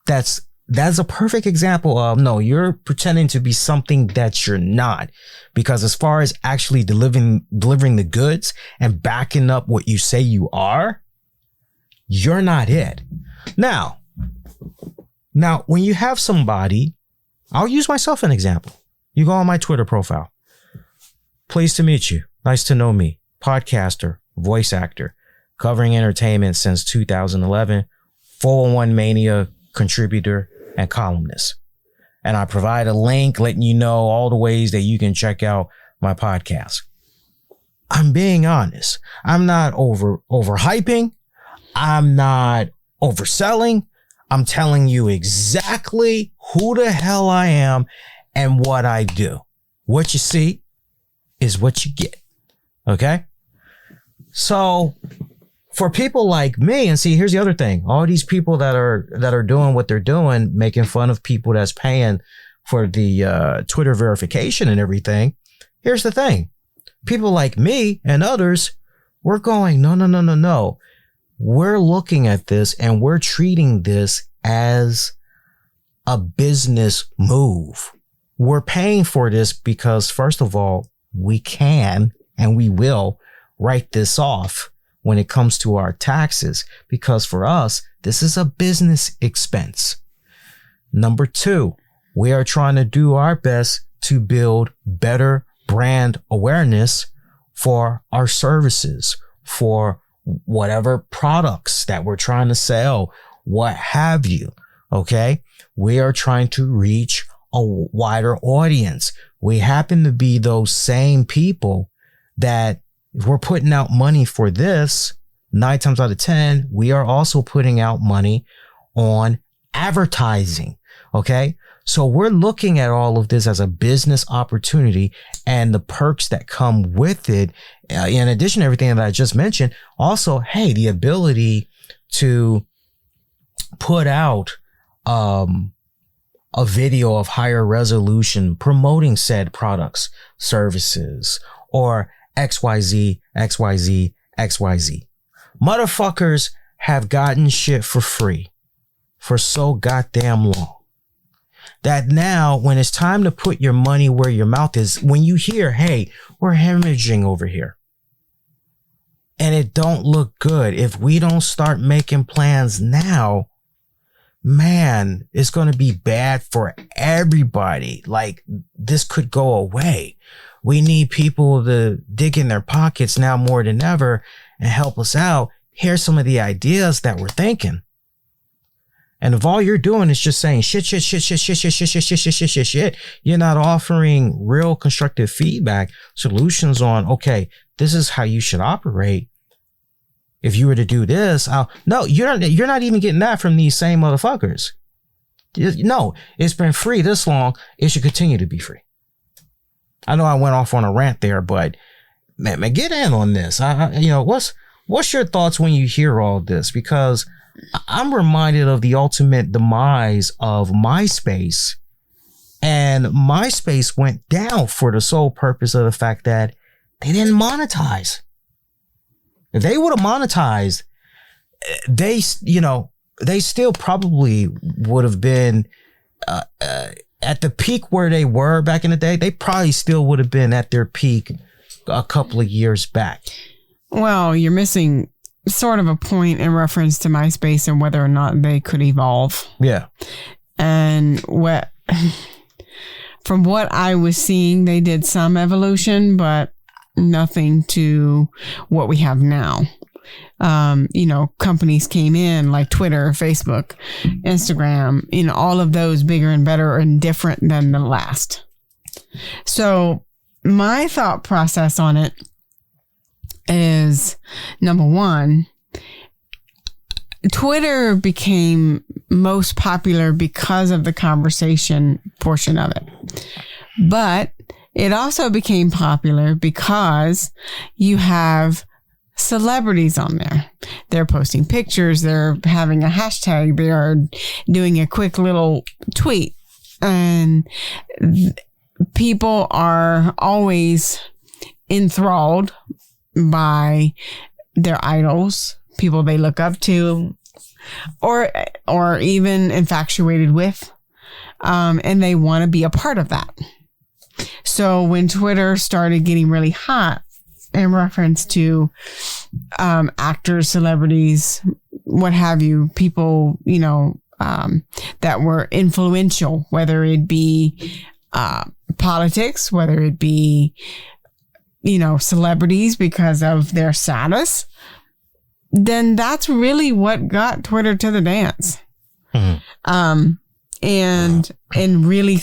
that's a perfect example of, no, you're pretending to be something that you're not. Because as far as actually delivering the goods and backing up what you say you are, you're not it. Now, when you have somebody, I'll use myself an example. You go on my Twitter profile. Pleased to meet you. Nice to know me. Podcaster, voice actor, covering entertainment since 2011, 401 Mania contributor and columnist. And I provide a link letting you know all the ways that you can check out my podcast. I'm being honest. I'm not overhyping. I'm not overselling. I'm telling you exactly who the hell I am and what I do. What you see is what you get. Okay? So for people like me, and see, here's the other thing. All these people that are doing what they're doing, making fun of people that's paying for the Twitter verification and everything. Here's the thing. People like me and others, we're going, no. We're looking at this and we're treating this as a business move. We're paying for this because, first of all, we can and we will write this off when it comes to our taxes, because for us, this is a business expense. Number two, we are trying to do our best to build better brand awareness for our services, for whatever products that we're trying to sell, what have you. Okay. We are trying to reach a wider audience. We happen to be those same people that if we're putting out money for this, 9 times out of 10, we are also putting out money on advertising. Okay. So we're looking at all of this as a business opportunity and the perks that come with it. In addition to everything that I just mentioned, also, hey, the ability to put out, a video of higher resolution promoting said products, services, or XYZ. Motherfuckers have gotten shit for free for so goddamn long that now when it's time to put your money where your mouth is, when you hear, hey, we're hemorrhaging over here and it don't look good, if we don't start making plans now, man, it's going to be bad for everybody. Like, this could go away. We need people to dig in their pockets now more than ever and help us out. here's some of the ideas that we're thinking. And if all you're doing is just saying shit, you're not offering real constructive feedback, solutions on, okay, this is how you should operate. If you were to do this, no, you're not even getting that from these same motherfuckers. No, it's been free this long. It should continue to be free. I know I went off on a rant there, but man, get in on this. What's your thoughts when you hear all this? Because I'm reminded of the ultimate demise of MySpace, and MySpace went down for the sole purpose of the fact that they didn't monetize. If they would have monetized, they still probably would have been at the peak where they were back in the day. They probably still would have been at their peak a couple of years back. Well, you're missing sort of a point in reference to MySpace and whether or not they could evolve. Yeah. And from what I was seeing, they did some evolution, but nothing to what we have now. Companies came in like Twitter, Facebook, Instagram, all of those bigger and better and different than the last. So my thought process on it is, number one, Twitter became most popular because of the conversation portion of it. But it also became popular because you have celebrities on there. They're posting pictures. They're having a hashtag. They are doing a quick little tweet. And people are always enthralled by their idols, people they look up to, or even infatuated with. And they want to be a part of that. So when Twitter started getting really hot in reference to actors, celebrities, what have you, people, that were influential, whether it be politics, whether it be, celebrities because of their status, then that's really what got Twitter to the dance. Mm-hmm. And really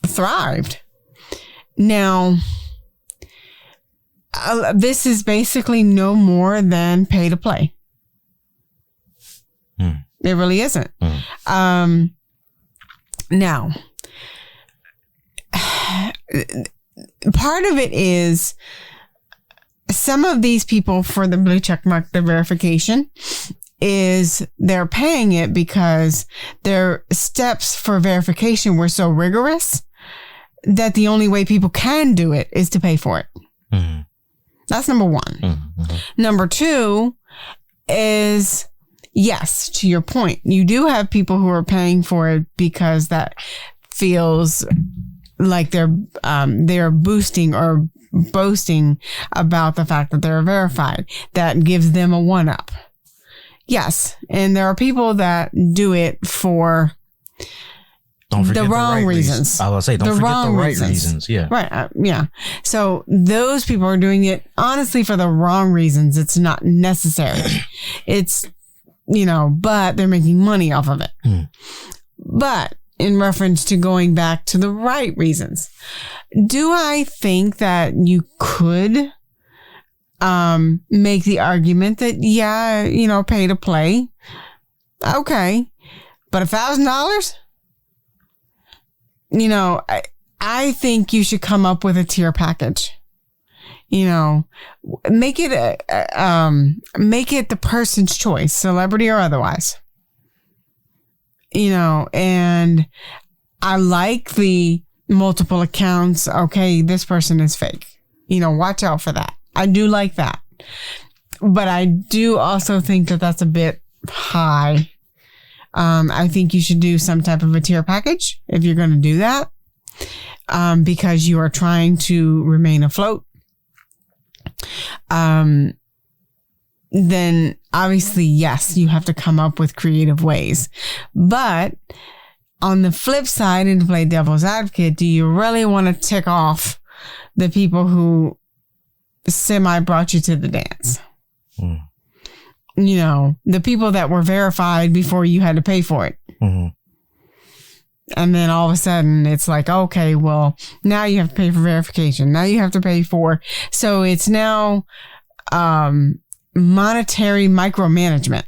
thrived. Now, this is basically no more than pay to play. Mm. It really isn't. Mm. Now, part of it is some of these people for the blue check mark, the verification, is they're paying it because their steps for verification were so rigorous that the only way people can do it is to pay for it. Mm-hmm. That's number one. Mm-hmm. Number two is, yes, to your point, you do have people who are paying for it because that feels like they're boosting or boasting about the fact that they're verified. That gives them a one-up. Yes, and there are people that do it for the wrong reasons. I was say, don't forget the right reasons. Yeah. Right. Yeah. So those people are doing it honestly for the wrong reasons. It's not necessary. It's, but they're making money off of it. Mm. But in reference to going back to the right reasons, do I think that you could make the argument that, yeah, pay to play? Okay. But $1,000? I think you should come up with a tier package. Make it the person's choice, celebrity or otherwise. And I like the multiple accounts. Okay, this person is fake. Watch out for that. I do like that. But I do also think that that's a bit high. I think you should do some type of a tier package if you're going to do that, because you are trying to remain afloat. Then obviously, yes, you have to come up with creative ways. But on the flip side, and to play devil's advocate, do you really want to tick off the people who semi brought you to the dance? the people that were verified before you had to pay for it. Mm-hmm. And then all of a sudden it's like, okay, well, now you have to pay for verification. Now you have to pay for. So it's now monetary micromanagement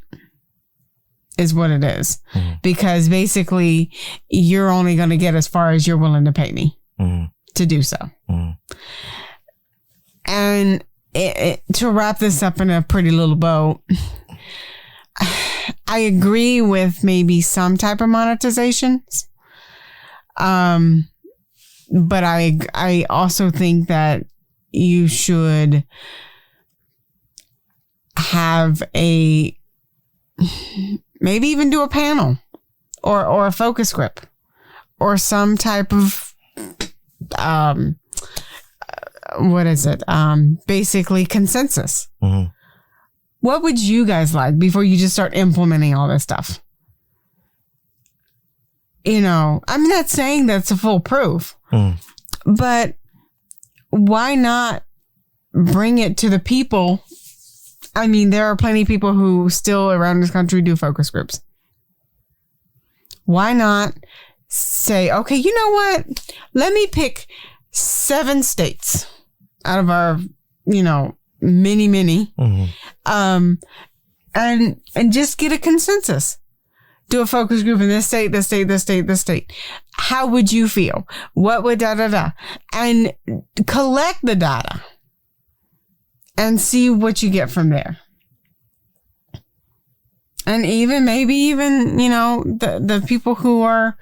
is what it is. Mm-hmm. Because basically you're only going to get as far as you're willing to pay me to do so. Mm-hmm. And to wrap this up in a pretty little bow, I agree with maybe some type of monetizations. But I also think that you should have maybe even do a panel or a focus group or some type of, what is it? Basically consensus. Mm-hmm. What would you guys like before you just start implementing all this stuff? I'm not saying that's a foolproof, but why not bring it to the people? I mean, there are plenty of people who still around this country do focus groups. Why not say, okay, you know what? Let me pick 7 states out of our, many, and just get a consensus. Do a focus group in this state, this state, this state, this state. How would you feel? What would and collect the data and see what you get from there. And maybe the people who are,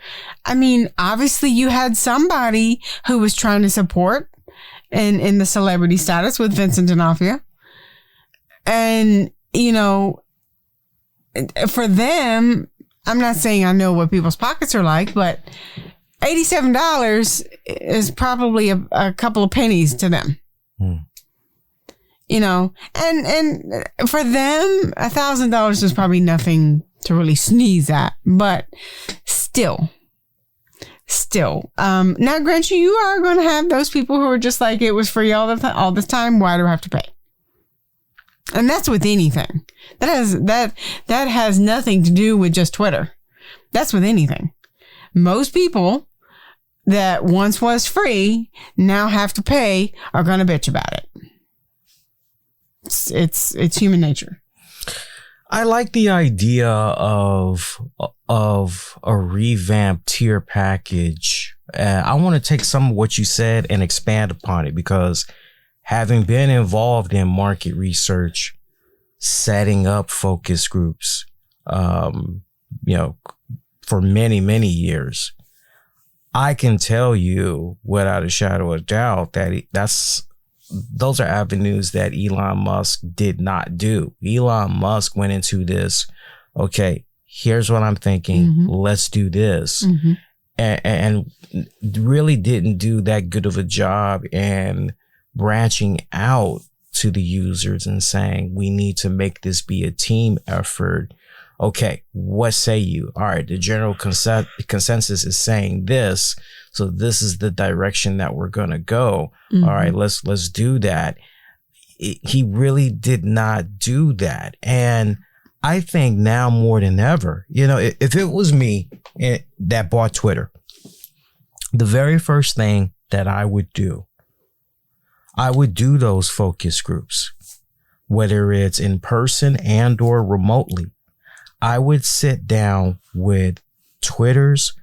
obviously you had somebody who was trying to support in the celebrity status with Vincent D'Onofrio. And, for them, I'm not saying I know what people's pockets are like, but $87 is probably a couple of pennies to them. And for them, $1,000 is probably nothing to really sneeze at, but still. Now, grant you are going to have those people who are just like, it was free all this time. Why do I have to pay? And that's with anything. That has nothing to do with just Twitter. That's with anything. Most people that once was free now have to pay are going to bitch about it. It's human nature. I like the idea of a revamped tier package. I want to take some of what you said and expand upon it, because having been involved in market research, setting up focus groups, for many, many years, I can tell you without a shadow of a doubt that those are avenues that Elon Musk did not do. Elon Musk went into this, okay, here's what I'm thinking. Mm-hmm. Let's do this. Mm-hmm. And really didn't do that good of a job in branching out to the users and saying, we need to make this be a team effort. Okay, what say you? All right, the general consensus is saying this. So this is the direction that we're going to go. Mm-hmm. All right, let's do that. He really did not do that. And I think now more than ever, if it was me that bought Twitter, the very first thing that I would do those focus groups, whether it's in person and or remotely. I would sit down with Twitter's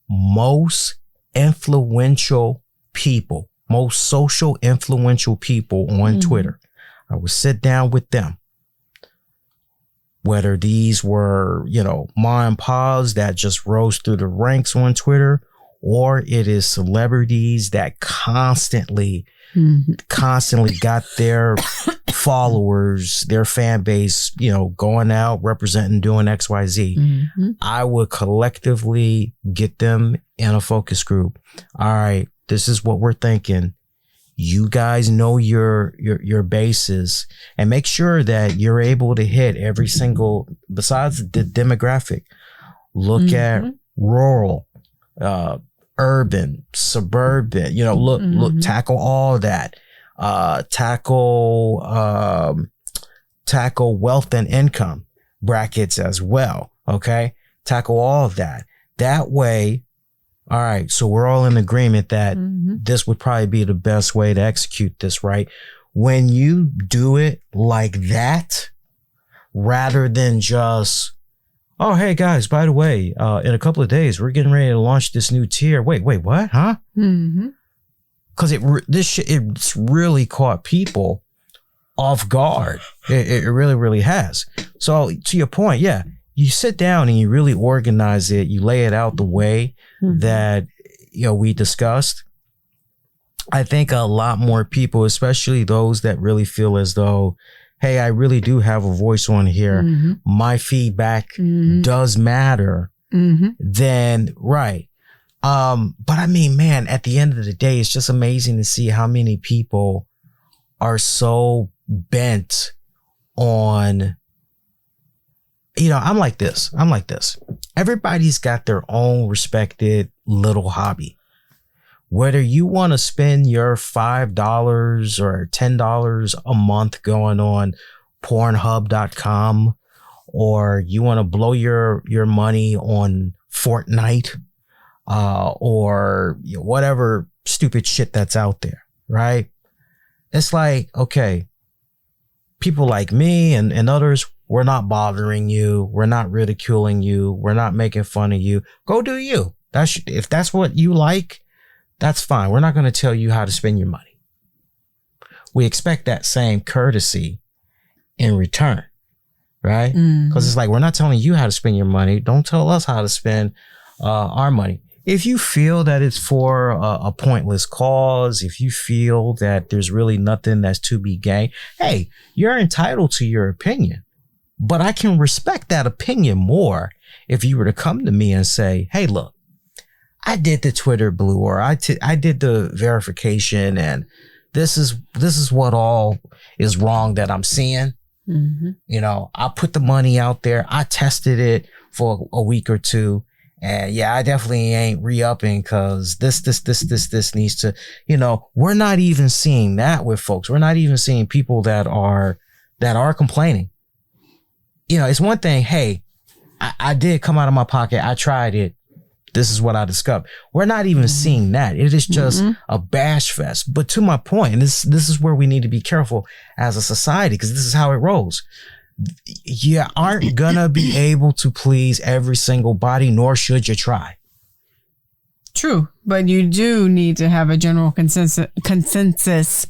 most influential people, most social influential people on Twitter. I would sit down with them. Whether these were, ma and pa's that just rose through the ranks on Twitter, or it is celebrities that constantly got their followers, their fan base, going out, representing, doing XYZ. Mm-hmm. I would collectively get them in a focus group. All right, this is what we're thinking. You guys know your bases, and make sure that you're able to hit every single, besides the demographic, look at rural, urban, suburban, look, tackle all that. Tackle tackle wealth and income brackets as well. Okay. Tackle all of that. That way, all right, so we're all in agreement that this would probably be the best way to execute this, right? When you do it like that, rather than just, oh, hey guys, by the way, in a couple of days, we're getting ready to launch this new tier. Wait, what? Huh? Because it's really caught people off guard. It really, really has. So to your point, yeah, you sit down and you really organize it. You lay it out the way that, we discussed. I think a lot more people, especially those that really feel as though, hey, I really do have a voice on here. My feedback does matter. Then, right. But I mean, man, at the end of the day, it's just amazing to see how many people are so bent on, I'm like this. Everybody's got their own respected little hobby. Whether you want to spend your $5 or $10 a month going on Pornhub.com, or you want to blow your money on Fortnite, or whatever stupid shit that's out there, right? It's like, okay, people like me and others, we're not bothering you. We're not ridiculing you. We're not making fun of you. Go do you. If that's what you like, that's fine. We're not going to tell you how to spend your money. We expect that same courtesy in return, right? Because it's like, we're not telling you how to spend your money. Don't tell us how to spend our money. If you feel that it's for a pointless cause, if you feel that there's really nothing that's to be gained, hey, you're entitled to your opinion. But I can respect that opinion more if you were to come to me and say, hey, look, I did the Twitter blue, or I did the verification, and this is what all is wrong that I'm seeing. I put the money out there. I tested it for a week or two. And yeah, I definitely ain't re-upping because this needs to, we're not even seeing that with folks. We're not even seeing people that are complaining. It's one thing. Hey, I did come out of my pocket. I tried it. This is what I discovered. We're not even seeing that. It is just a bash fest. But to my point, and this is where we need to be careful as a society, because this is how it rolls. You aren't gonna be able to please every single body, nor should you try. True, but you do need to have a general consensus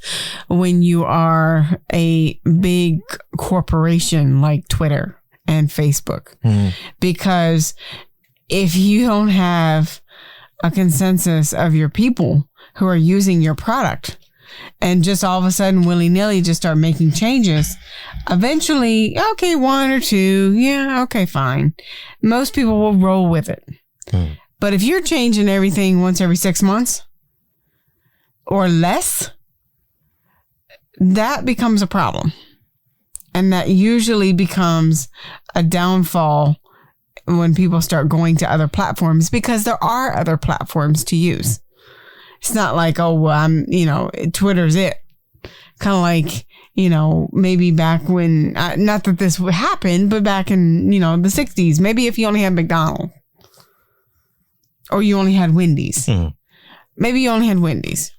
when you are a big corporation like Twitter and Facebook, because if you don't have a consensus of your people who are using your product, and just all of a sudden willy-nilly just start making changes, eventually, okay, one or two, yeah, okay, fine. Most people will roll with it. But if you're changing everything once every 6 months or less, that becomes a problem. And that usually becomes a downfall when people start going to other platforms, because there are other platforms to use. It's not like, oh, well, Twitter's it. Kind of like, maybe back when, not that this would happen, but back in, the 60s, maybe if you only had McDonald's or you only had Wendy's, maybe you only had Wendy's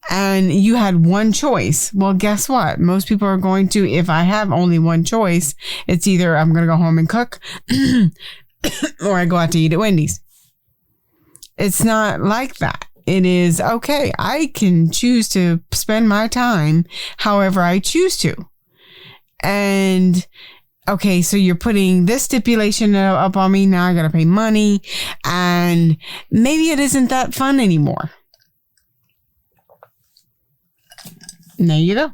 and you had one choice. Well, guess what? Most people are going to, if I have only one choice, it's either I'm going to go home and cook or I go out to eat at Wendy's. It's not like that. It is, okay, I can choose to spend my time however I choose to. And, okay, so you're putting this stipulation up on me. Now I got to pay money. And maybe it isn't that fun anymore. And there you go.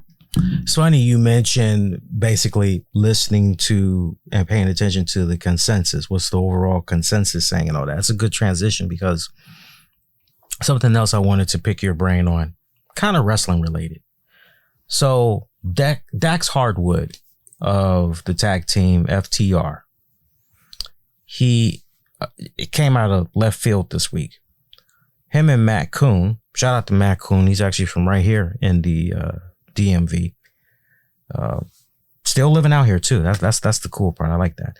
It's funny you mentioned basically listening to and paying attention to the consensus. What's the overall consensus saying and all that? It's a good transition, because something else I wanted to pick your brain on, kind of wrestling related. So Dax Hardwood of the tag team FTR, it came out of left field this week. Him and Matt Coon, shout out to Matt Coon. He's actually from right here in the DMV. still living out here too. That's the cool part. I like that.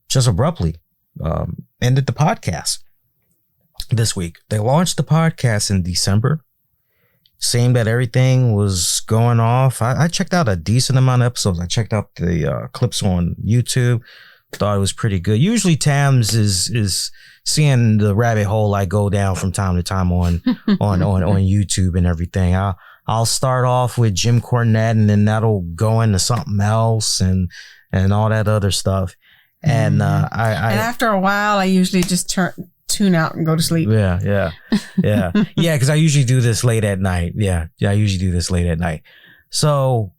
Just abruptly ended the podcast this week. They launched the podcast in December. Seeing that everything was going off, I checked out a decent amount of episodes. I checked out the clips on YouTube. Thought it was pretty good. Usually Tams is seeing the rabbit hole I go down from time to time on YouTube and everything. I'll start off with Jim Cornette, and then that'll go into something else and all that other stuff. And and after a while, I usually just tune out and go to sleep. Yeah. Because I usually do this late at night. Yeah, I usually do this late at night. So,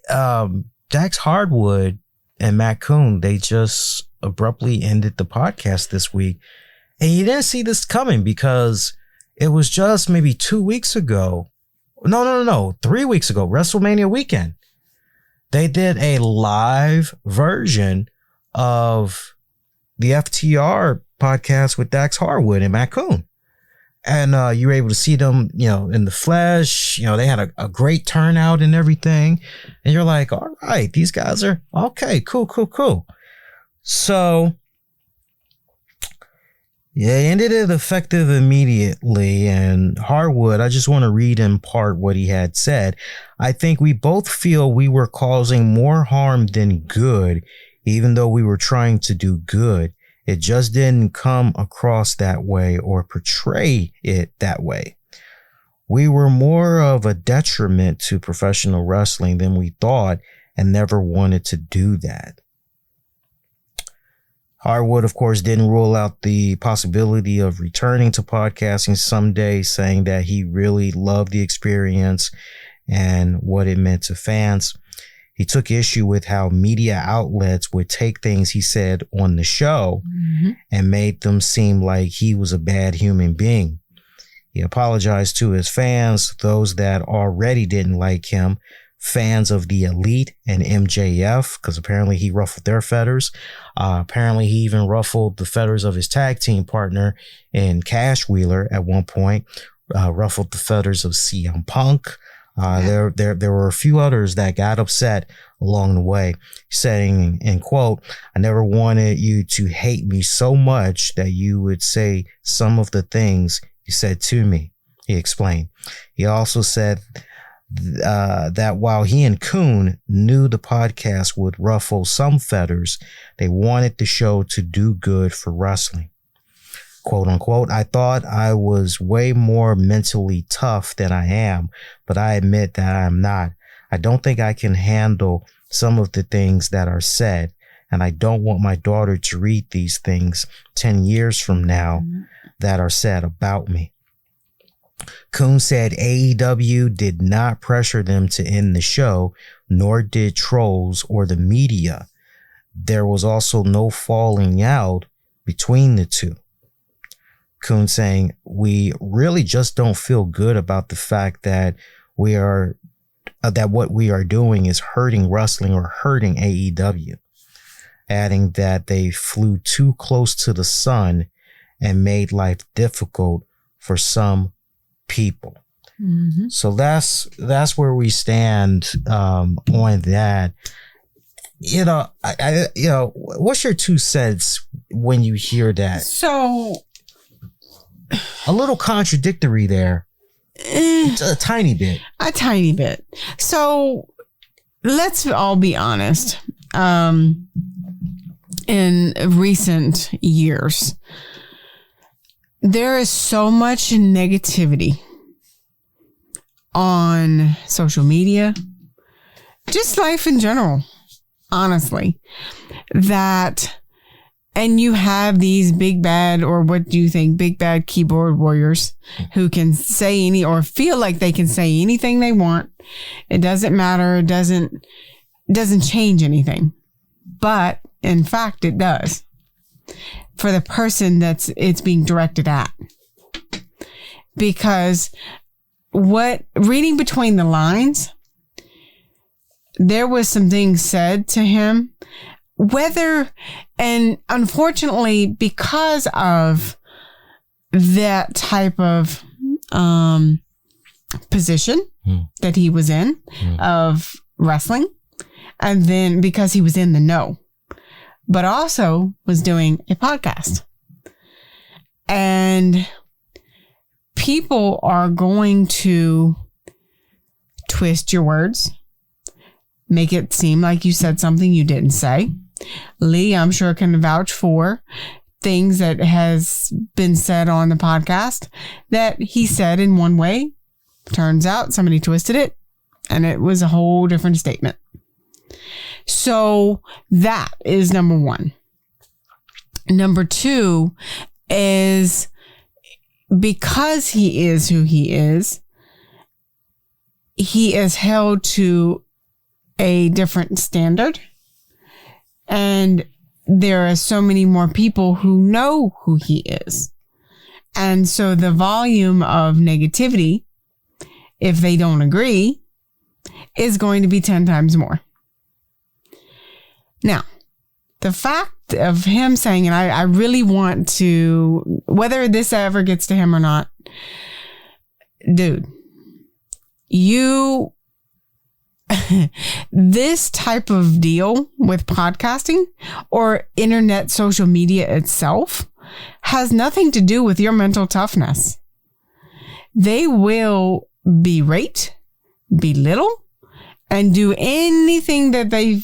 Dax Hardwood and Matt Coon, they just abruptly ended the podcast this week. And you didn't see this coming because it was just maybe 2 weeks ago. No, 3 weeks ago, WrestleMania weekend. They did a live version of the FTR podcast with Dax Hardwood and Matt Coon. And you were able to see them, in the flesh. They had a great turnout and everything. And you're like, all right, these guys are okay, cool. So, yeah, he ended it effective immediately. And Hardwood, I just want to read in part what he had said. I think we both feel we were causing more harm than good, even though we were trying to do good. It just didn't come across that way or portray it that way. We were more of a detriment to professional wrestling than we thought and never wanted to do that. Hardwood, of course, didn't rule out the possibility of returning to podcasting someday, saying that he really loved the experience and what it meant to fans. He took issue with how media outlets would take things he said on the show and made them seem like he was a bad human being. He apologized to his fans, those that already didn't like him, fans of the Elite and MJF, because apparently he ruffled their feathers. Apparently he even ruffled the feathers of his tag team partner in Cash Wheeler at one point, ruffled the feathers of CM Punk. There were a few others that got upset along the way, saying, in quote, I never wanted you to hate me so much that you would say some of the things you said to me, he explained. He also said that while he and Coon knew the podcast would ruffle some feathers, they wanted the show to do good for wrestling. Quote unquote, I thought I was way more mentally tough than I am, but I admit that I am not. I don't think I can handle some of the things that are said, and I don't want my daughter to read these things 10 years from now that are said about me. Coon said AEW did not pressure them to end the show, nor did trolls or the media. There was also no falling out between the two. Coon saying, we really just don't feel good about the fact that that what we are doing is hurting wrestling or hurting AEW. Adding that they flew too close to the sun and made life difficult for some people. So that's where we stand on that. What's your 2 cents when you hear that? So a little contradictory there. A tiny bit. So let's all be honest. In recent years, there is so much negativity on social media, just life in general, honestly, and you have these big bad, or what do you think, big bad keyboard warriors who can say or feel like they can say anything they want. It doesn't matter. It doesn't change anything. But in fact, it does for the person it's being directed at. Because reading between the lines, there was some things said to him, and unfortunately, because of that type of position that he was in of wrestling, And then because he was in the know, but also was doing a podcast. And people are going to twist your words, make it seem like you said something you didn't say. Lee, I'm sure, can vouch for things that has been said on the podcast that he said in one way. Turns out somebody twisted it and it was a whole different statement. So that is number one. Number two is because he is who he is held to a different standard. And there are so many more people who know who he is. And so the volume of negativity, if they don't agree, is going to be 10 times more. Now, the fact of him saying, and I really want to, whether this ever gets to him or not, dude, this type of deal with podcasting or internet social media itself has nothing to do with your mental toughness. They will berate, belittle, and do anything that they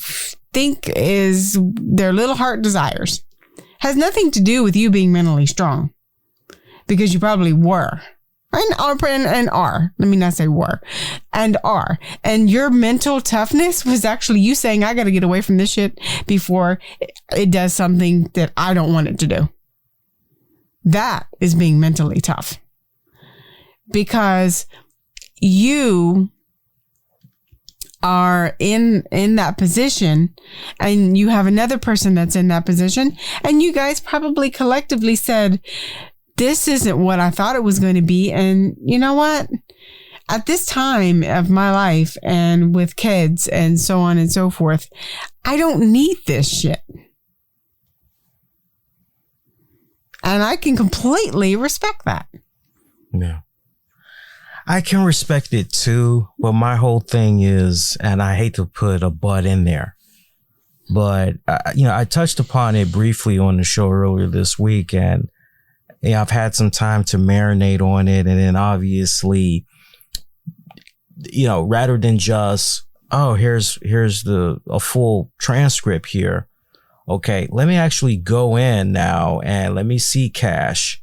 think is their little heart desires. Has nothing to do with you being mentally strong, because you probably were. And are. Let me not say were. And are. And your mental toughness was actually you saying, I got to get away from this shit before it does something that I don't want it to do. That is being mentally tough. Because you are in that position and you have another person that's in that position, and you guys probably collectively said, this isn't what I thought it was going to be. And you know what? At this time of my life and with kids and so on and so forth, I don't need this shit. And I can completely respect that. Yeah. I can respect it too, but my whole thing is, and I hate to put a but in there, but I touched upon it briefly on the show earlier this week, and I've had some time to marinate on it. And then obviously, rather than just, here's a full transcript here. Okay, let me actually go in now and let me see Dax.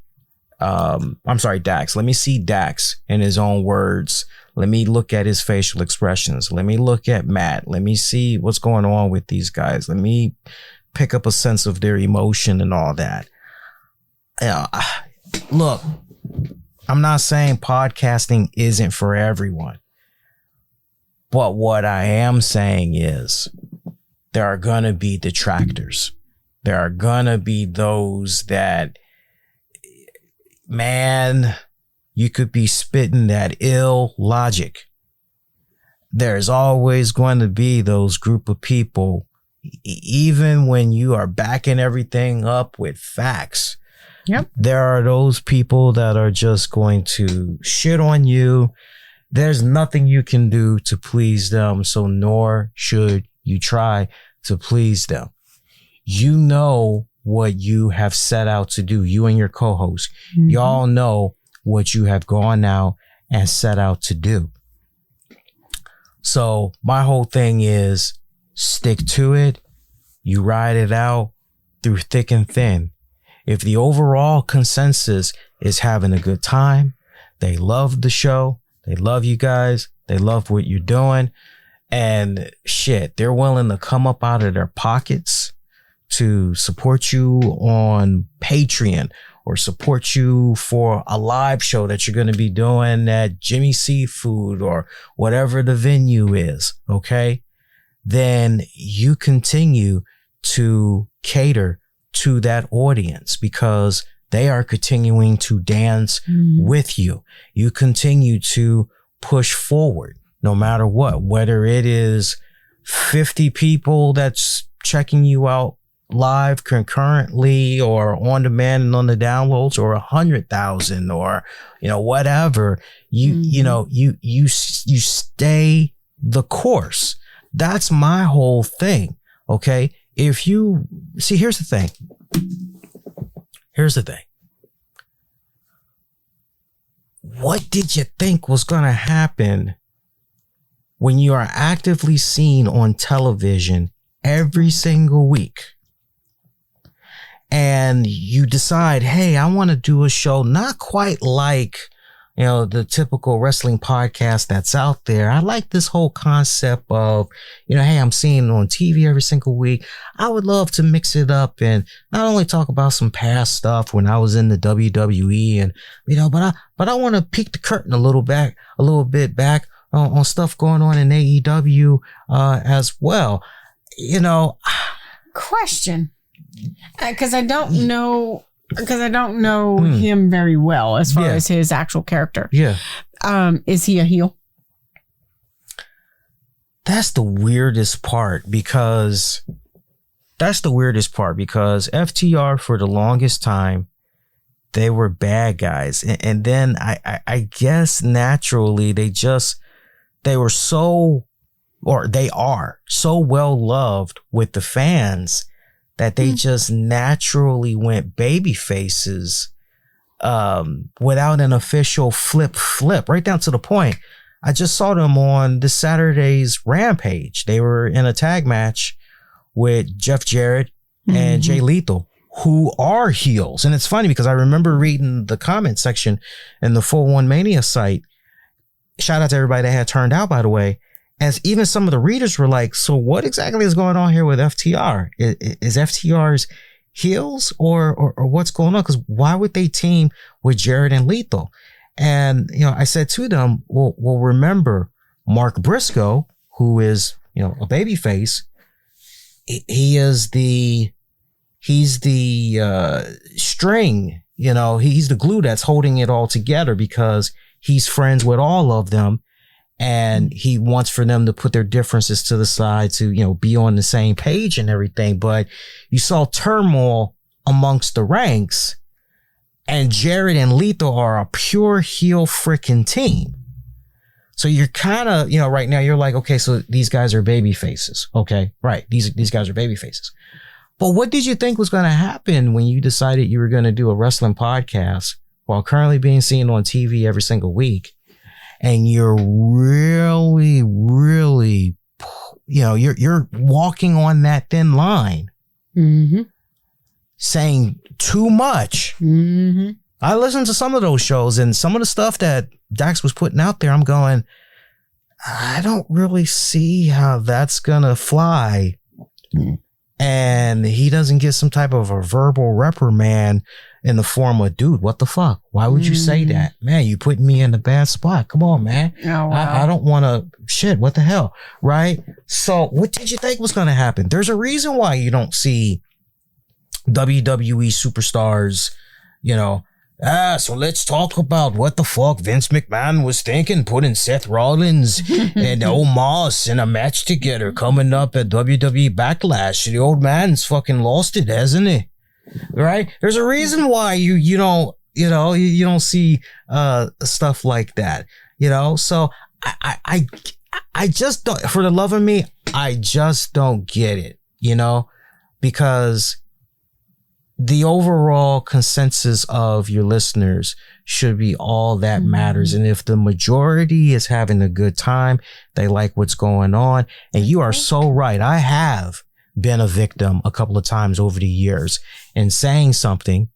Let me see Dax in his own words. Let me look at his facial expressions. Let me look at Matt. Let me see what's going on with these guys. Let me pick up a sense of their emotion and all that. Look, I'm not saying podcasting isn't for everyone, but what I am saying is there are going to be detractors. There are going to be those that, man, you could be spitting that ill logic. There's always going to be those group of people, even when you are backing everything up with facts. Yep. There are those people that are just going to shit on you. There's nothing you can do to please them, so nor should you try to please them. You know what you have set out to do, you and your co-host. Mm-hmm. Y'all know what you have gone out and set out to do. So my whole thing is stick to it. You ride it out through thick and thin. If the overall consensus is having a good time, they love the show, they love you guys, they love what you're doing, and shit, they're willing to come up out of their pockets to support you on Patreon or support you for a live show that you're going to be doing at Jimmy Seafood or whatever the venue is, okay? Then you continue to cater to that audience because they are continuing to dance with you. You continue to push forward no matter what, whether it is 50 people that's checking you out live concurrently or on demand and on the downloads, or 100,000 or, whatever, you stay the course. That's my whole thing. Okay. If you see, here's the thing. What did you think was going to happen when you are actively seen on television every single week and you decide, hey, I want to do a show not quite like, the typical wrestling podcast that's out there. I like this whole concept of, hey, I'm seeing it on TV every single week. I would love to mix it up and not only talk about some past stuff when I was in the WWE and, but I want to peek the curtain a little bit back on stuff going on in AEW, as well. Question. Because I don't know him very well as far as his actual character. Yeah. Is he a heel? That's the weirdest part because FTR for the longest time, they were bad guys. And then I guess naturally they are so well loved with the fans that they just naturally went baby faces, without an official flip, right down to the point. I just saw them on this Saturday's Rampage. They were in a tag match with Jeff Jarrett and Jay Lethal, who are heels. And it's funny because I remember reading the comment section in the Full One Mania site. Shout out to everybody that had turned out, by the way. As even some of the readers were like, so what exactly is going on here with FTR? Is FTR's heels or what's going on? Because why would they team with Jarrett and Lethal? And, I said to them, well, remember Mark Briscoe, who is, a babyface. He's the string, he's the glue that's holding it all together because he's friends with all of them. And he wants for them to put their differences to the side to, be on the same page and everything. But you saw turmoil amongst the ranks, and Jarrett and Lethal are a pure heel freaking team. So you're kind of, right now you're like, okay, so these guys are baby faces. Okay. Right. These guys are baby faces. But what did you think was going to happen when you decided you were going to do a wrestling podcast while currently being seen on TV every single week? And you're really, really, you're walking on that thin line, saying too much. I listened to some of those shows and some of the stuff that Dax was putting out there. I'm going, I don't really see how that's going to fly. And he doesn't get some type of a verbal reprimand in the form of, dude, what the fuck? Why would you say that? Man, you putting me in a bad spot. Come on, man. Oh, wow. I don't want to, shit, what the hell? Right? So what did you think was going to happen? There's a reason why you don't see WWE superstars, so let's talk about what the fuck Vince McMahon was thinking, putting Seth Rollins and Omos in a match together coming up at WWE Backlash. The old man's fucking lost it, hasn't he? Right? There's a reason why you don't see stuff like that. So I just don't, for the love of me, I just don't get it, because the overall consensus of your listeners should be all that matters. And if the majority is having a good time, they like what's going on. And you are so right. I have been a victim a couple of times over the years in saying something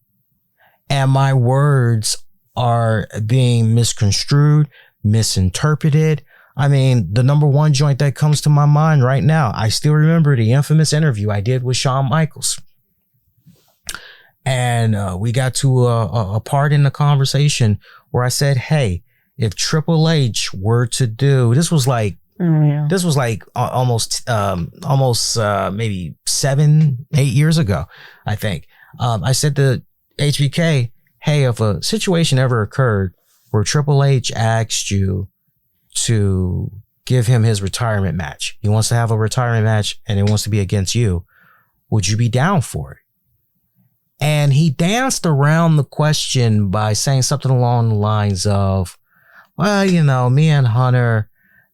and my words are being misconstrued, misinterpreted. I mean, the number one joint that comes to my mind right now, I still remember the infamous interview I did with Shawn Michaels. And we got to a part in the conversation where I said, hey, if Triple H were to do, this was like almost maybe 7-8 years ago, I think. I said to HBK, hey, if a situation ever occurred where Triple H asked you to give him his retirement match, he wants to have a retirement match and it wants to be against you, would you be down for it? And he danced around the question by saying something along the lines of, well, me and Hunter,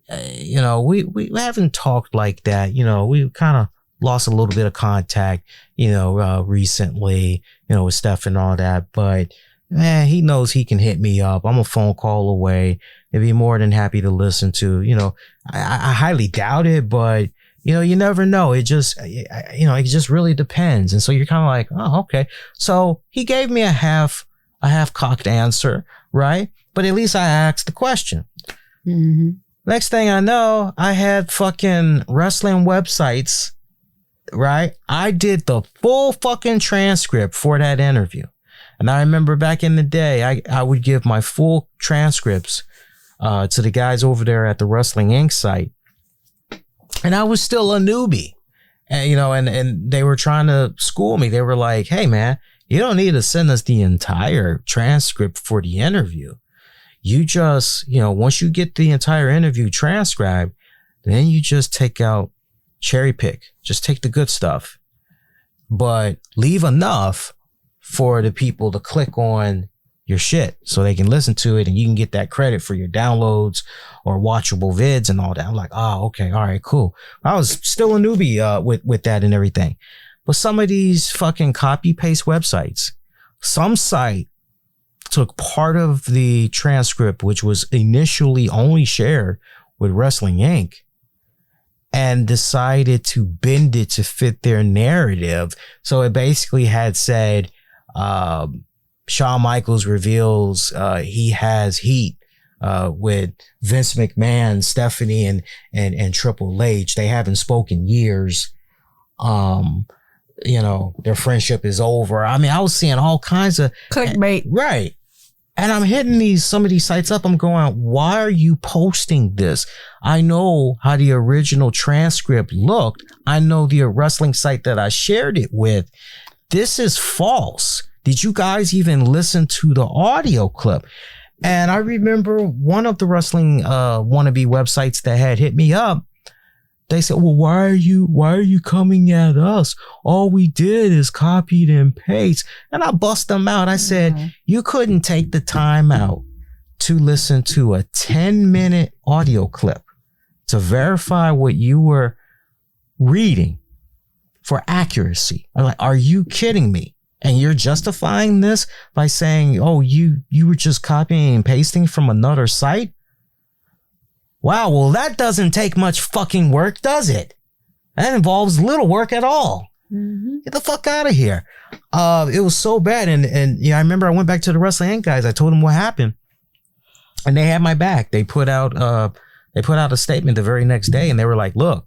you know, we haven't talked like that. You know, we kind of lost a little bit of contact, you know, recently, you know, with Steph and all that. But man, he knows he can hit me up. I'm a phone call away. He'd be more than happy to listen to, you know, I highly doubt it, but you know, you never know. It just, you know, it just really depends. And so you're kind of like, oh, okay. So he gave me a half cocked answer, right? But at least I asked the question. Mm-hmm. Next thing I know, I had fucking wrestling websites, right? I did the full fucking transcript for that interview. And I remember back in the day, I would give my full transcripts to the guys over there at the Wrestling Inc. site. And I was still a newbie. And, you know, and they were trying to school me. They were like, hey, man, you don't need to send us the entire transcript for the interview. You just, you know, once you get the entire interview transcribed, then you just take out, cherry pick, just take the good stuff, but leave enough for the people to click on your shit so they can listen to it and you can get that credit for your downloads or watchable vids and all that. I'm like, oh, okay. All right, cool. I was still a newbie with that and everything. But some of these fucking copy paste websites, some site took part of the transcript, which was initially only shared with Wrestling Inc., and decided to bend it to fit their narrative. So it basically had said, Shawn Michaels reveals he has heat with Vince McMahon, Stephanie, and Triple H. They haven't spoken years. You know, their friendship is over. I mean, I was seeing all kinds of clickbait. Right. And I'm hitting some of these sites up. I'm going, why are you posting this? I know how the original transcript looked. I know the wrestling site that I shared it with. This is false. Did you guys even listen to the audio clip? And I remember one of the wrestling wannabe websites that had hit me up. They said, well, why are you coming at us? All we did is copied and paste. And I bust them out. I said, you couldn't take the time out to listen to a 10-minute audio clip to verify what you were reading for accuracy. I'm like, are you kidding me? And you're justifying this by saying, oh, you were just copying and pasting from another site? Wow, well, that doesn't take much fucking work, does it? That involves little work at all. Mm-hmm. Get the fuck out of here. It was so bad. And yeah, I remember I went back to the Wrestling Inc. guys. I told them what happened. And they had my back. They put out a statement the very next day, and they were like, look,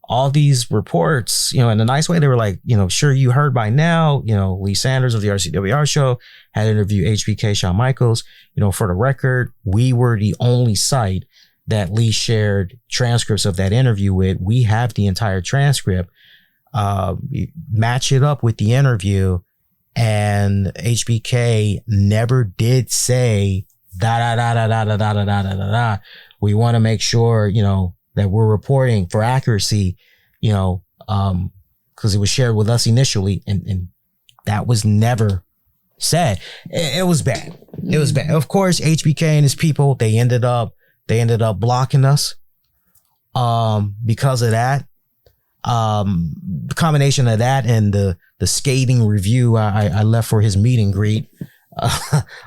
all these reports, you know, in a nice way, they were like, you know, sure, you heard by now, you know, Lee Sanders of the RCWR show had interviewed HBK Shawn Michaels. You know, for the record, we were the only site that Lee shared transcripts of that interview with. We have the entire transcript. Match it up with the interview, and HBK never did say da da da da da da da da da da da. We want to make sure, you know, that we're reporting for accuracy, you know, because it was shared with us initially, and that was never said. It was bad. It was bad. Of course, HBK and his people, they ended up blocking us because of that. The combination of that and the scathing review I left for his meet and greet.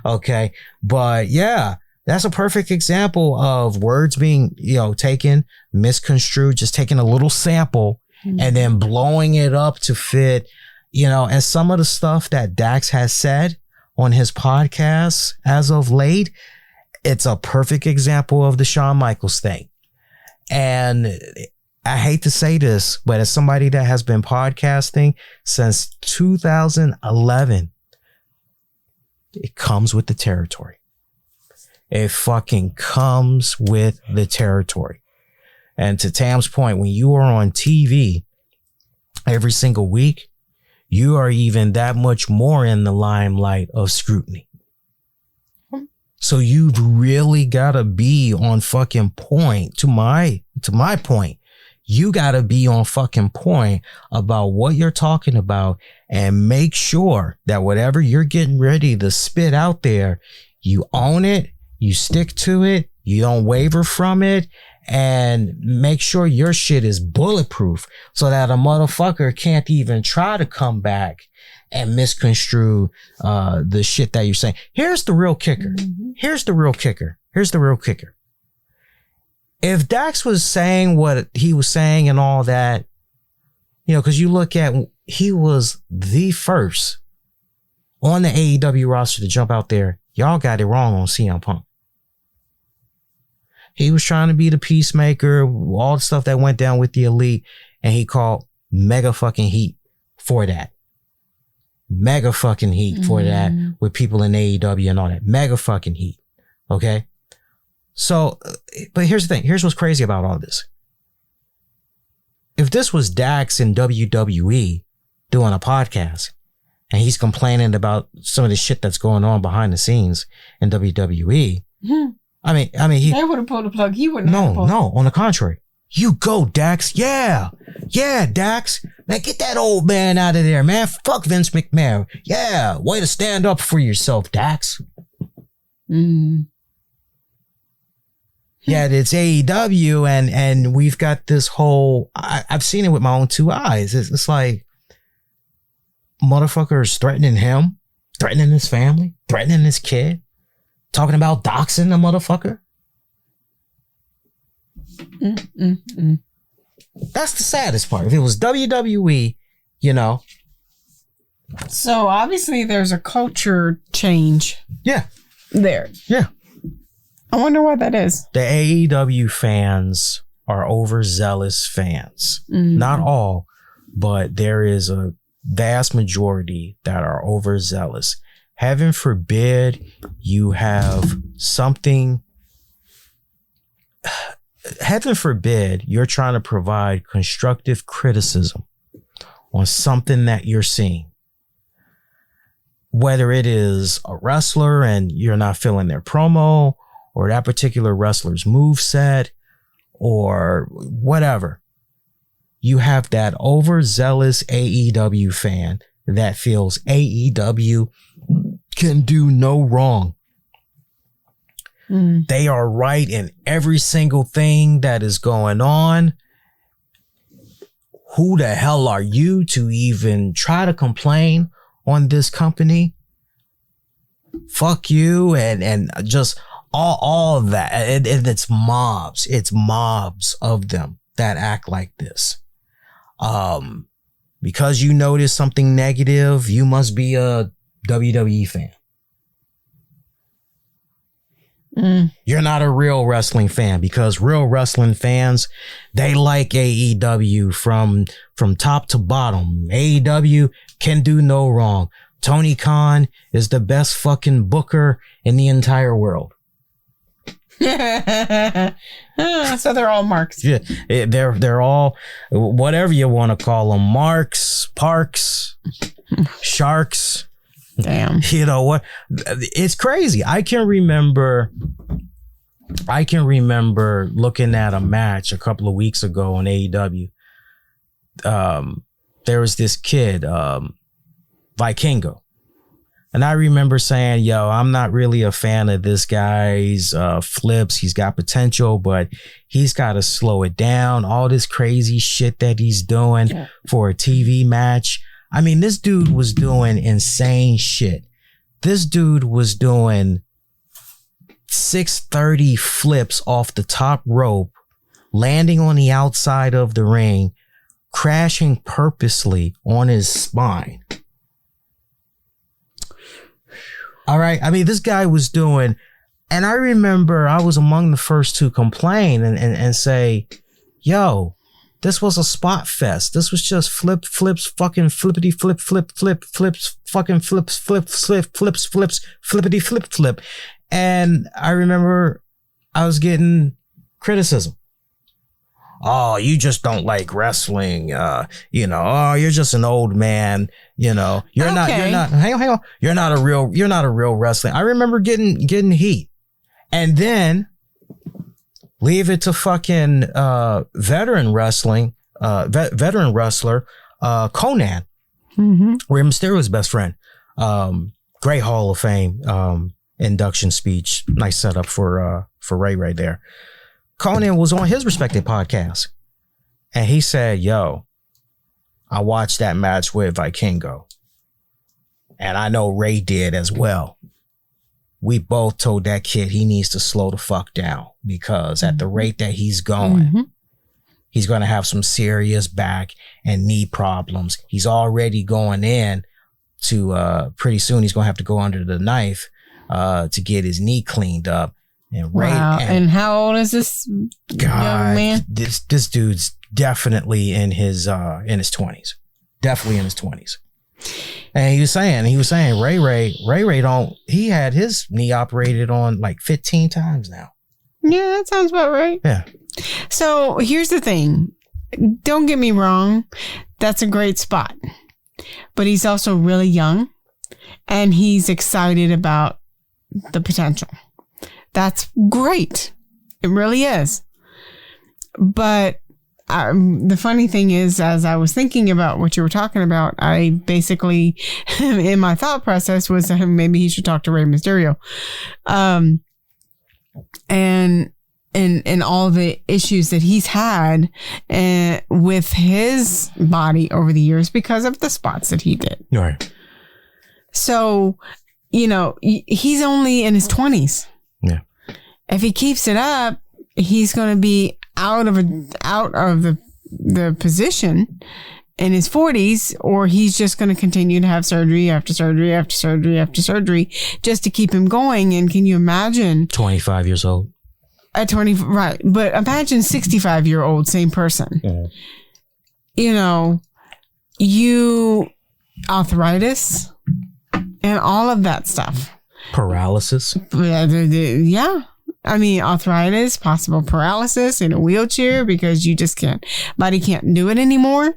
Okay. But yeah, that's a perfect example of words being, you know, taken, misconstrued, just taking a little sample and then blowing it up to fit, you know, and some of the stuff that Dax has said on his podcast as of late, it's a perfect example of the Shawn Michaels thing. And I hate to say this, but as somebody that has been podcasting since 2011, it comes with the territory. It fucking comes with the territory. And to Tam's point, when you are on TV every single week, you are even that much more in the limelight of scrutiny. So you've really got to be on fucking point. To my point, you got to be on fucking point about what you're talking about and make sure that whatever you're getting ready to spit out there, you own it, you stick to it, you don't waver from it, and make sure your shit is bulletproof so that a motherfucker can't even try to come back and misconstrue the shit that you're saying. Here's the real kicker. Here's the real kicker. If Dax was saying what he was saying and all that, you know, because you look at, he was the first on the AEW roster to jump out there. Y'all got it wrong on CM Punk. He was trying to be the peacemaker, all the stuff that went down with the Elite, and he called mega fucking heat for that. Mega fucking heat for that with people in AEW and all that. Mega fucking heat. Okay? So, but here's the thing. Here's what's crazy about all this. If this was Dax in WWE doing a podcast and he's complaining about some of the shit that's going on behind the scenes in WWE, I mean, they would have pulled the plug. He wouldn't. No. On the contrary, you go, Dax. Yeah, Dax. Man, get that old man out of there, man. Fuck Vince McMahon. Yeah, way to stand up for yourself, Dax. Yeah, it's AEW, and we've got this whole. I've seen it with my own two eyes. It's like motherfuckers threatening him, threatening his family, threatening his kid. Talking about doxing a motherfucker. That's the saddest part. If it was WWE, you know. So obviously there's a culture change. Yeah. There. Yeah. I wonder what that is. The AEW fans are overzealous fans. Not all, but there is a vast majority that are overzealous. Heaven forbid you have something. Heaven forbid you're trying to provide constructive criticism on something that you're seeing. Whether it is a wrestler and you're not feeling their promo, or that particular wrestler's moveset, or whatever. You have that overzealous AEW fan that feels AEW can do no wrong. They are right in every single thing that is going on. Who the hell are you to even try to complain on this company? Fuck you, and just all of that. And it's mobs. It's mobs of them that act like this. Because you notice something negative, you must be a WWE fan. You're not a real wrestling fan, because real wrestling fans, they like AEW from top to bottom. AEW can do no wrong. Tony Khan is the best fucking booker in the entire world. So they're all marks. Yeah, they're all whatever you want to call them. Marks, parks, sharks. Damn. You know what? It's crazy. I can remember looking at a match a couple of weeks ago on AEW. There was this kid, Vikingo. And I remember saying, yo, I'm not really a fan of this guy's flips. He's got potential, but he's got to slow it down. All this crazy shit that he's doing for a TV match. I mean, this dude was doing insane shit. This dude was doing 630 flips off the top rope, landing on the outside of the ring, crashing purposely on his spine. All right. I mean, this guy was doing, and I remember I was among the first to complain and say, yo, this was a spot fest. This was just flips, fucking flippity flip, flips, fucking flips, flippity flip. And I remember I was getting criticism. Oh, you just don't like wrestling. Oh, you're just an old man. Hang on. You're not a real wrestler. I remember getting heat. And then leave it to fucking veteran wrestler Conan, Rey Mysterio's best friend. Great Hall of Fame induction speech. Nice setup for Ray right there. Conan was on his respected podcast. And he said, yo, I watched that match with Vikingo. And I know Ray did as well. We both told that kid he needs to slow the fuck down because at the rate that he's going, he's going to have some serious back and knee problems. He's already going in to, pretty soon he's going to have to go under the knife to get his knee cleaned up. And Ray, and how old is this young man? This dude's definitely in his 20s. Definitely in his 20s. And he was saying Ray he had his knee operated on like 15 times now. Yeah, that sounds about right. Yeah. So here's the thing. Don't get me wrong. That's a great spot. But he's also really young and he's excited about the potential. That's great. It really is. But the funny thing is, as I was thinking about what you were talking about, I basically, in my thought process was maybe he should talk to Rey Mysterio. And all the issues that he's had with his body over the years because of the spots that he did. Right. So, he's only in his 20s. Yeah. If he keeps it up, he's going to be out of the position in his 40s, or he's just going to continue to have surgery after surgery after surgery after surgery just to keep him going. And can you imagine 25 years old at 20? Right. But imagine 65-year-old, same person, you arthritis and all of that stuff. Paralysis. Yeah. I mean, arthritis, possible paralysis in a wheelchair because you just body can't do it anymore.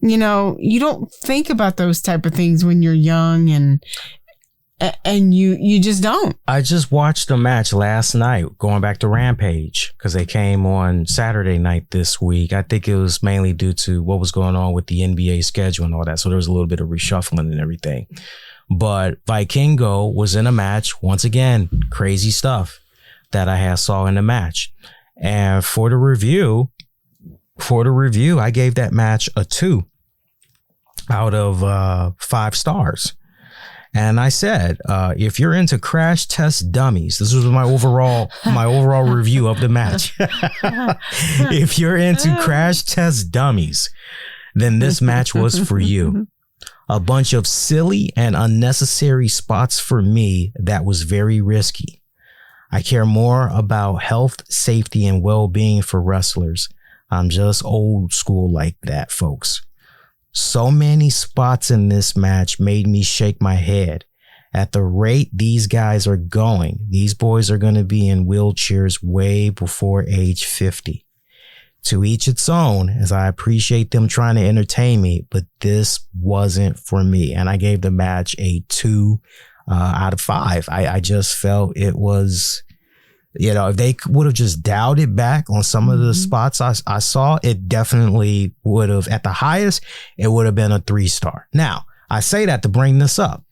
You don't think about those type of things when you're young and you just don't. I just watched a match last night going back to Rampage because they came on Saturday night this week. I think it was mainly due to what was going on with the NBA schedule and all that. So there was a little bit of reshuffling and everything. But Vikingo was in a match. Once again, crazy stuff that I saw in the match. And for the review, I gave that match a 2 out of 5 stars. And I said, if you're into crash test dummies, this was my overall review of the match. If you're into crash test dummies, then this match was for you. A bunch of silly and unnecessary spots for me that was very risky. I care more about health, safety, and well-being for wrestlers. I'm just old school like that, folks. So many spots in this match made me shake my head. At the rate these guys are going, these boys are going to be in wheelchairs way before age 50. To each its own, as I appreciate them trying to entertain me, but this wasn't for me. And I gave the match a 2 out of 5. I just felt it was, if they would have just dialed it back on some of the spots I saw, it definitely would have, at the highest, it would have been a 3-star. Now, I say that to bring this up.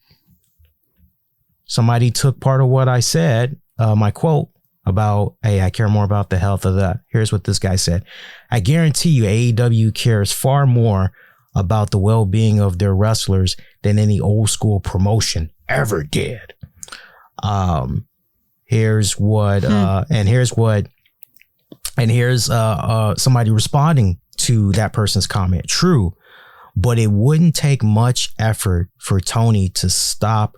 Somebody took part of what I said, my quote about, hey, I care more about the health of that. Here's what this guy said. I guarantee you AEW cares far more about the well-being of their wrestlers than any old school promotion ever did. Here's somebody responding to that person's comment. True, but it wouldn't take much effort for Tony to stop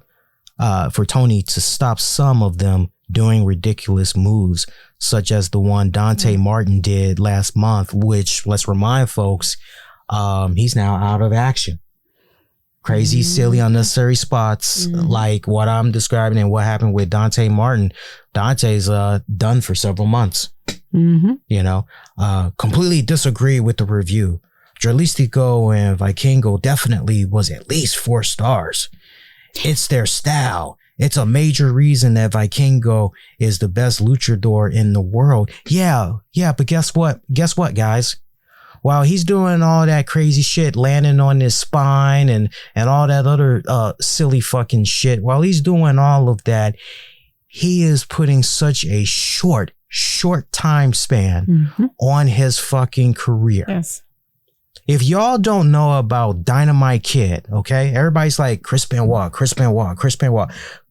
some of them doing ridiculous moves, such as the one Dante Martin did last month, which, let's remind folks, he's now out of action. Crazy, silly, unnecessary spots like what I'm describing and what happened with Dante Martin. Dante's done for several months. Completely disagree with the review. Dralistico and Vikingo definitely was at least 4 stars. It's their style. It's a major reason that Vikingo is the best luchador in the world. Yeah, but guess what? Guys? While he's doing all that crazy shit, landing on his spine and all that other silly fucking shit, while he's doing all of that, he is putting such a short short time span on his fucking career. Yes. If y'all don't know about Dynamite Kid, okay, everybody's like Chris Benoit.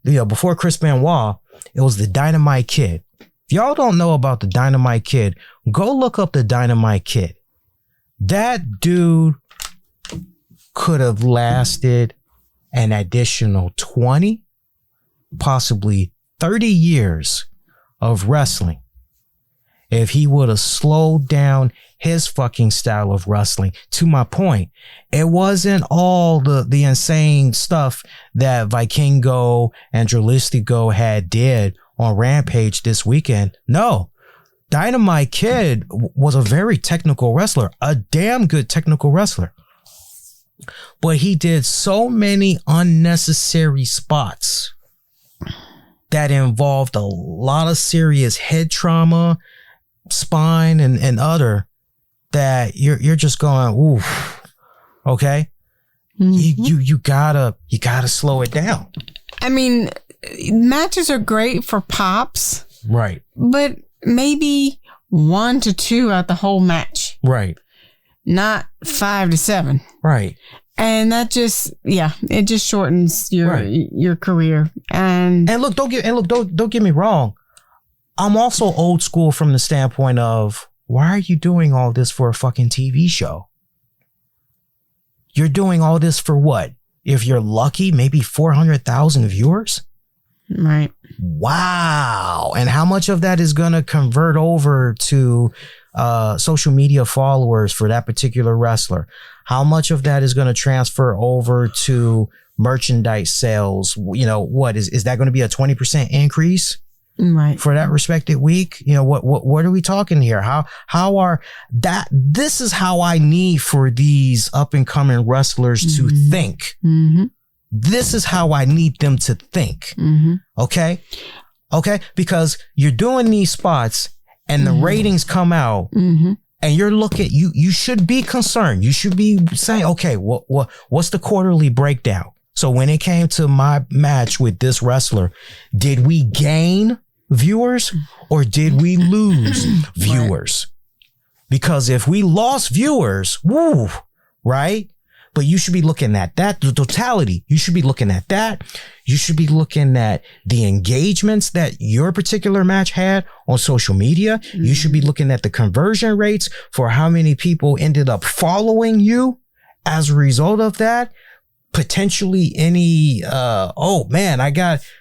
You know, before Chris Benoit, it was the Dynamite Kid. If y'all don't know about the Dynamite Kid, go look up the Dynamite Kid. That dude could have lasted an additional 20, possibly 30 years of wrestling if he would have slowed down his fucking style of wrestling. To my point, it wasn't all the insane stuff that Vikingo and Dralistico had did on Rampage this weekend. No, Dynamite Kid was a very technical wrestler, a damn good technical wrestler. But he did so many unnecessary spots that involved a lot of serious head trauma, spine, and other, that you're just going, oof, okay? You gotta slow it down. I mean, matches are great for pops. Right. But maybe 1 to 2 out the whole match. Right. Not 5 to 7. Right. And that just, it just shortens your career. And look, don't get me wrong. I'm also old school from the standpoint of, why are you doing all this for a fucking TV show? You're doing all this for what? If you're lucky, maybe 400,000 viewers? Right. Wow. And how much of that is going to convert over to social media followers for that particular wrestler? How much of that is going to transfer over to merchandise sales? You know, what is that going to be a 20% increase? Right. For that respected week? You know, what are we talking here? How are that? This is how I need for these up and coming wrestlers to think. This is how I need them to think. Okay. Because you're doing these spots and the ratings come out and you're looking, you should be concerned. You should be saying, okay, what's the quarterly breakdown? So when it came to my match with this wrestler, did we gain viewers or did we lose viewers? Because if we lost viewers, woo, right? But you should be looking at that, the totality. You should be looking at that. You should be looking at the engagements that your particular match had on social media. You should be looking at the conversion rates for how many people ended up following you as a result of that. Potentially any,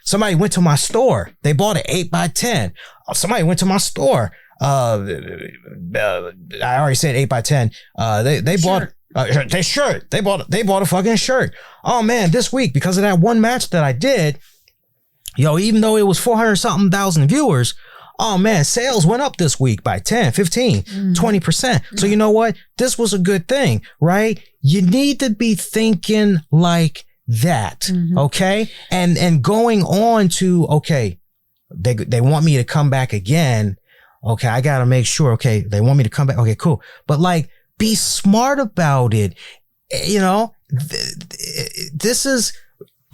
somebody went to my store. They bought an 8x10. Somebody went to my store. I already said 8x10. They bought their shirt. They bought a fucking shirt. Oh man, this week, because of that one match that I did, even though it was 400,000 viewers, oh man, sales went up this week by 10, 15, 20%. So you know what? This was a good thing, right? You need to be thinking like that. Okay. And going on to, okay, they want me to come back again. Okay. I got to make sure. Okay. They want me to come back. Okay, cool. But like, be smart about it. I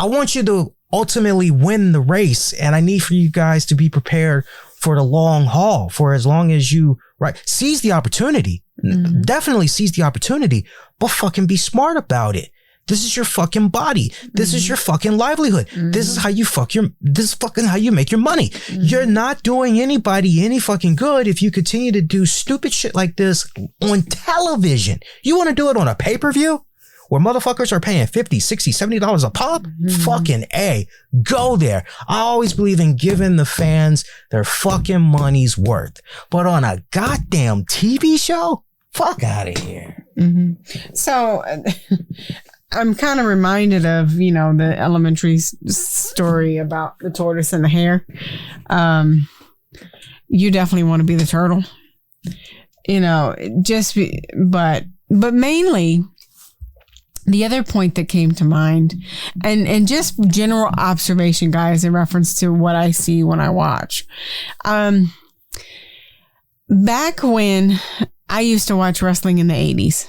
want you to ultimately win the race, and I need for you guys to be prepared for the long haul, for as long as you, seize the opportunity. Definitely seize the opportunity, but fucking be smart about it. This is your fucking body. This is your fucking livelihood. This is how you this is fucking how you make your money. You're not doing anybody any fucking good if you continue to do stupid shit like this on television. You want to do it on a pay-per-view where motherfuckers are paying $50, $60, $70 a pop? Fucking A. Go there. I always believe in giving the fans their fucking money's worth. But on a goddamn TV show? Fuck out of here. So I'm kind of reminded of, the elementary story about the tortoise and the hare. You definitely want to be the turtle, but mainly the other point that came to mind and just general observation, guys, in reference to what I see when I watch. Back when I used to watch wrestling in the 80s,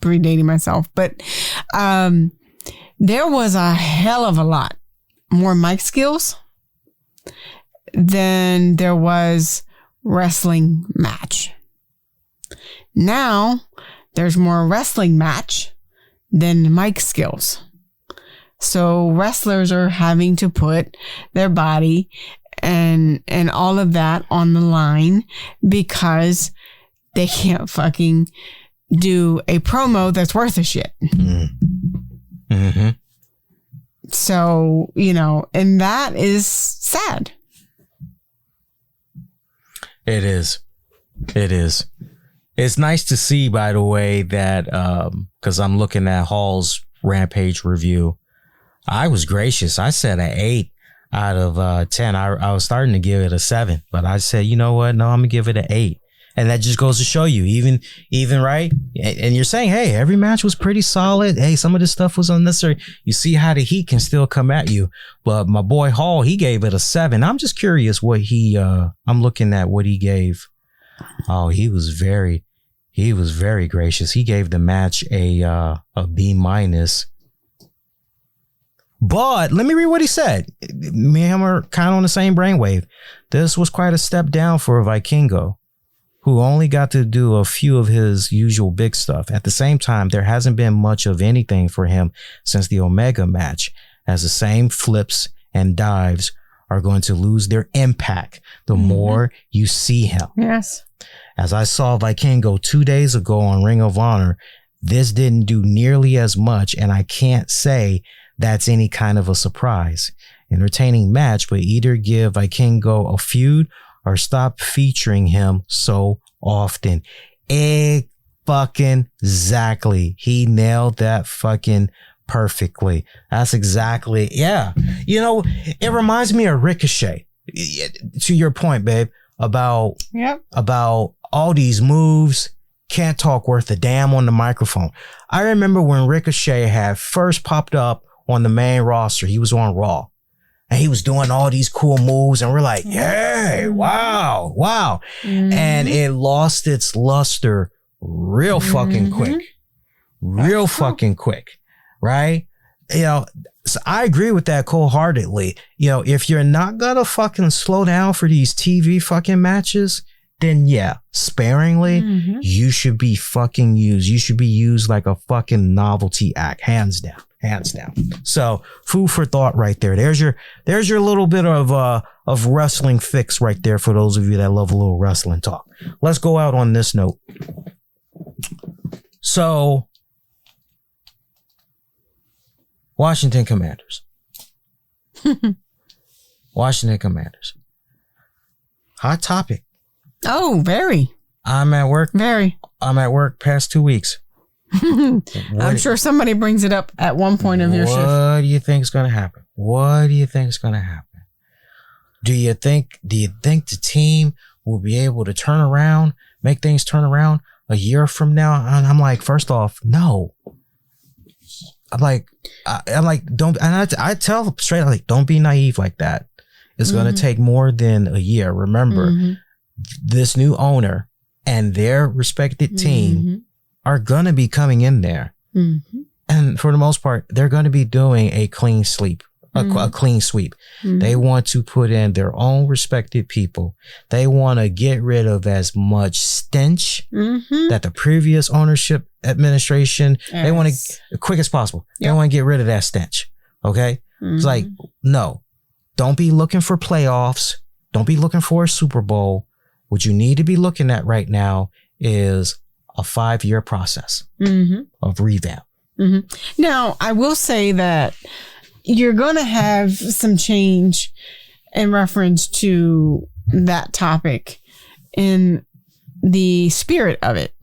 predating myself, but there was a hell of a lot more mic skills. then there was wrestling match. Now there's more wrestling match than mic skills. So wrestlers are having to put their body and all of that on the line because they can't fucking do a promo that's worth a shit. Mm-hmm. So, and that is sad. It is. It's nice to see, by the way, that because I'm looking at Hall's Rampage review, I was gracious. I said an 8 out of 10. I was starting to give it a 7, but I said, you know what? No, I'm gonna give it an 8. And that just goes to show you, even right. And you're saying, hey, every match was pretty solid. Hey, some of this stuff was unnecessary. You see how the heat can still come at you. But my boy Hall, he gave it a 7. I'm just curious what I'm looking at what he gave. Oh, he was very gracious. He gave the match a B-. But let me read what he said. Me and him are kind of on the same brainwave. This was quite a step down for Vikingo, who only got to do a few of his usual big stuff. At the same time, there hasn't been much of anything for him since the Omega match, as the same flips and dives are going to lose their impact the more you see him. Yes. As I saw Vikingo 2 days ago on Ring of Honor, this didn't do nearly as much, and I can't say that's any kind of a surprise. Entertaining match, but either give Vikingo a feud or stop featuring him so often. Fucking exactly. He nailed that fucking perfectly. That's exactly, yeah. It reminds me of Ricochet. To your point, babe, about all these moves, can't talk worth a damn on the microphone. I remember when Ricochet had first popped up on the main roster. He was on Raw. And he was doing all these cool moves, and we're like, yay, wow. Mm-hmm. And it lost its luster real fucking quick. Fucking quick, right? So I agree with that wholeheartedly. If you're not gonna fucking slow down for these TV fucking matches, then yeah, sparingly, you should be fucking used. You should be used like a fucking novelty act, hands down. So food for thought right there. There's your little bit of wrestling fix right there for those of you that love a little wrestling talk. Let's go out on this note. So Washington Commanders. Hot topic. Oh, very. I'm at work. Very. I'm at work past 2 weeks. I'm sure somebody brings it up at one point of your shift. What do you think is going to happen? Do you think the team will be able to make things turn around a year from now? And I'm like, first off, no. I'm like, don't, and I tell straight, like, don't be naive like that. It's going to take more than a year. Remember, this new owner and their respected team are going to be coming in there. And for the most part, they're going to be doing a clean sweep. A clean sweep. They want to put in their own respected people. They want to get rid of as much stench that the previous ownership administration, they want to, quick as possible. They want to get rid of that stench. Okay? It's like, no. Don't be looking for playoffs. Don't be looking for a Super Bowl. What you need to be looking at right now is a 5-year process of revamp. Now, I will say that you're going to have some change in reference to that topic, and the spirit of it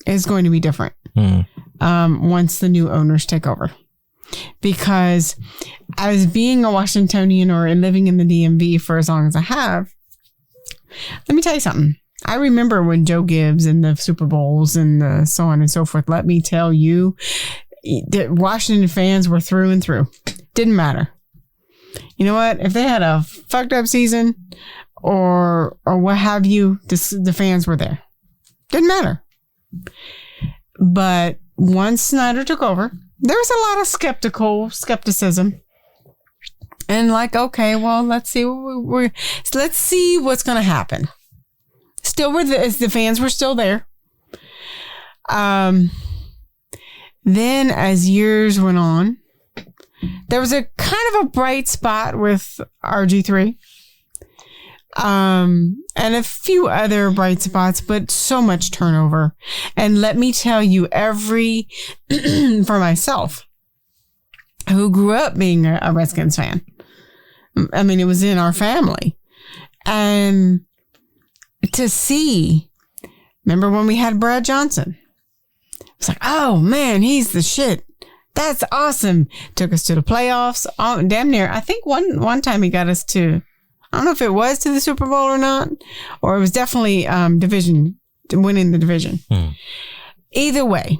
is going to be different once the new owners take over. Because as being a Washingtonian or living in the DMV for as long as I have, let me tell you something. I remember when Joe Gibbs and the Super Bowls and the so on and so forth. Let me tell you, that Washington fans were through and through. Didn't matter. You know what? If they had a fucked up season or what have you, the fans were there. Didn't matter. But once Snyder took over, there was a lot of skepticism. And like, okay, well, let's see what's going to happen. Still, the fans were still there. Then as years went on, there was a kind of a bright spot with RG3. And a few other bright spots, but so much turnover. And let me tell you, for myself, who grew up being a Redskins fan. I mean, it was in our family. And to see, remember when we had Brad Johnson? It's like, oh man, he's the shit. That's awesome. Took us to the playoffs. Damn near. I think one time he got us to, I don't know if it was to the Super Bowl or not, or it was definitely winning the division. Either way.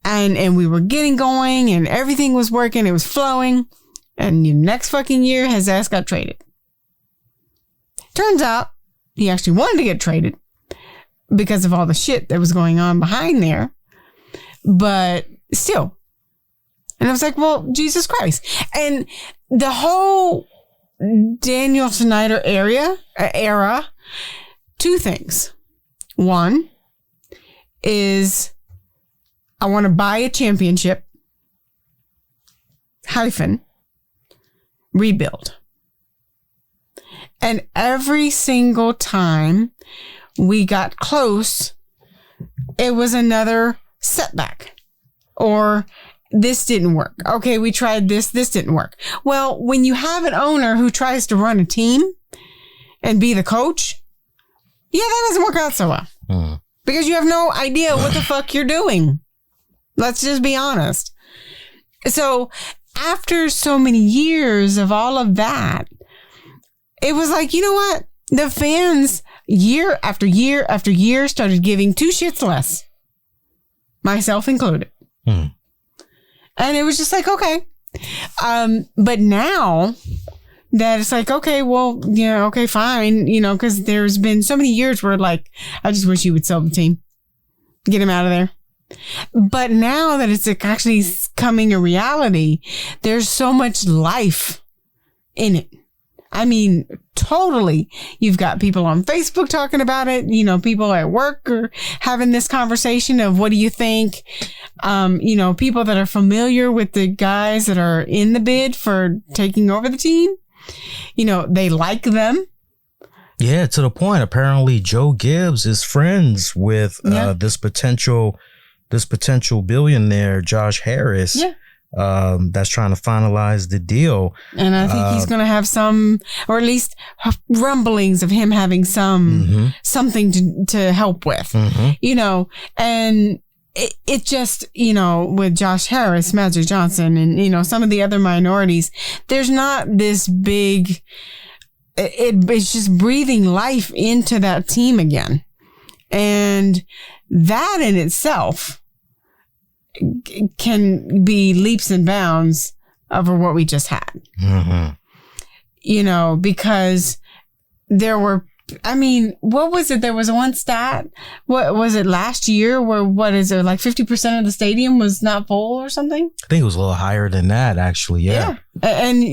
And we were getting going and everything was working. It was flowing. And the next fucking year, his ass got traded. Turns out he actually wanted to get traded because of all the shit that was going on behind there. But still. And I was like, well, Jesus Christ. And the whole Daniel Snyder era, two things. One is I want to buy a championship - rebuild. And every single time we got close, it was another setback. Or this didn't work. Okay, we tried this didn't work. Well, when you have an owner who tries to run a team and be the coach, that doesn't work out so well. Because you have no idea what the fuck you're doing. Let's just be honest. So after so many years of all of that, it was like, you know what? The fans, year after year after year, started giving two shits less. Myself included. And it was just like, okay. But now that it's like, okay, well, okay, fine. Because there's been so many years where like, I just wish you would sell the team. Get him out of there. But now that it's actually coming a reality, there's so much life in it. I mean, totally. You've got people on Facebook talking about it. People at work are having this conversation of what do you think? People that are familiar with the guys that are in the bid for taking over the team, they like them. Yeah, to the point. Apparently, Joe Gibbs is friends with this potential billionaire, Josh Harris. Yeah. That's trying to finalize the deal. And I think he's going to have some, or at least rumblings of him having something to help with, and it just, with Josh Harris, Magic Johnson, and, some of the other minorities, there's not this big, it's just breathing life into that team again. And that in itself can be leaps and bounds over what we just had. Because there were, what was it? There was one stat. What was it last year where, what is it? Like 50% of the stadium was not full or something? I think it was a little higher than that, actually. Yeah. And,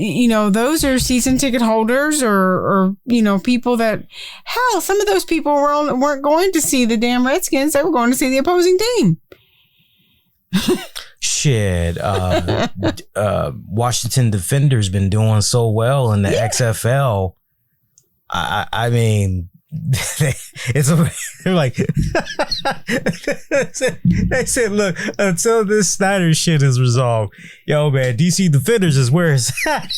those are season ticket holders or people that, hell, some of those people weren't going to see the damn Redskins. They were going to see the opposing team. Shit. Washington Defenders been doing so well in the XFL. I mean, they're like, they said, look, until this Snyder shit is resolved, yo, man, DC Defenders is where it's at.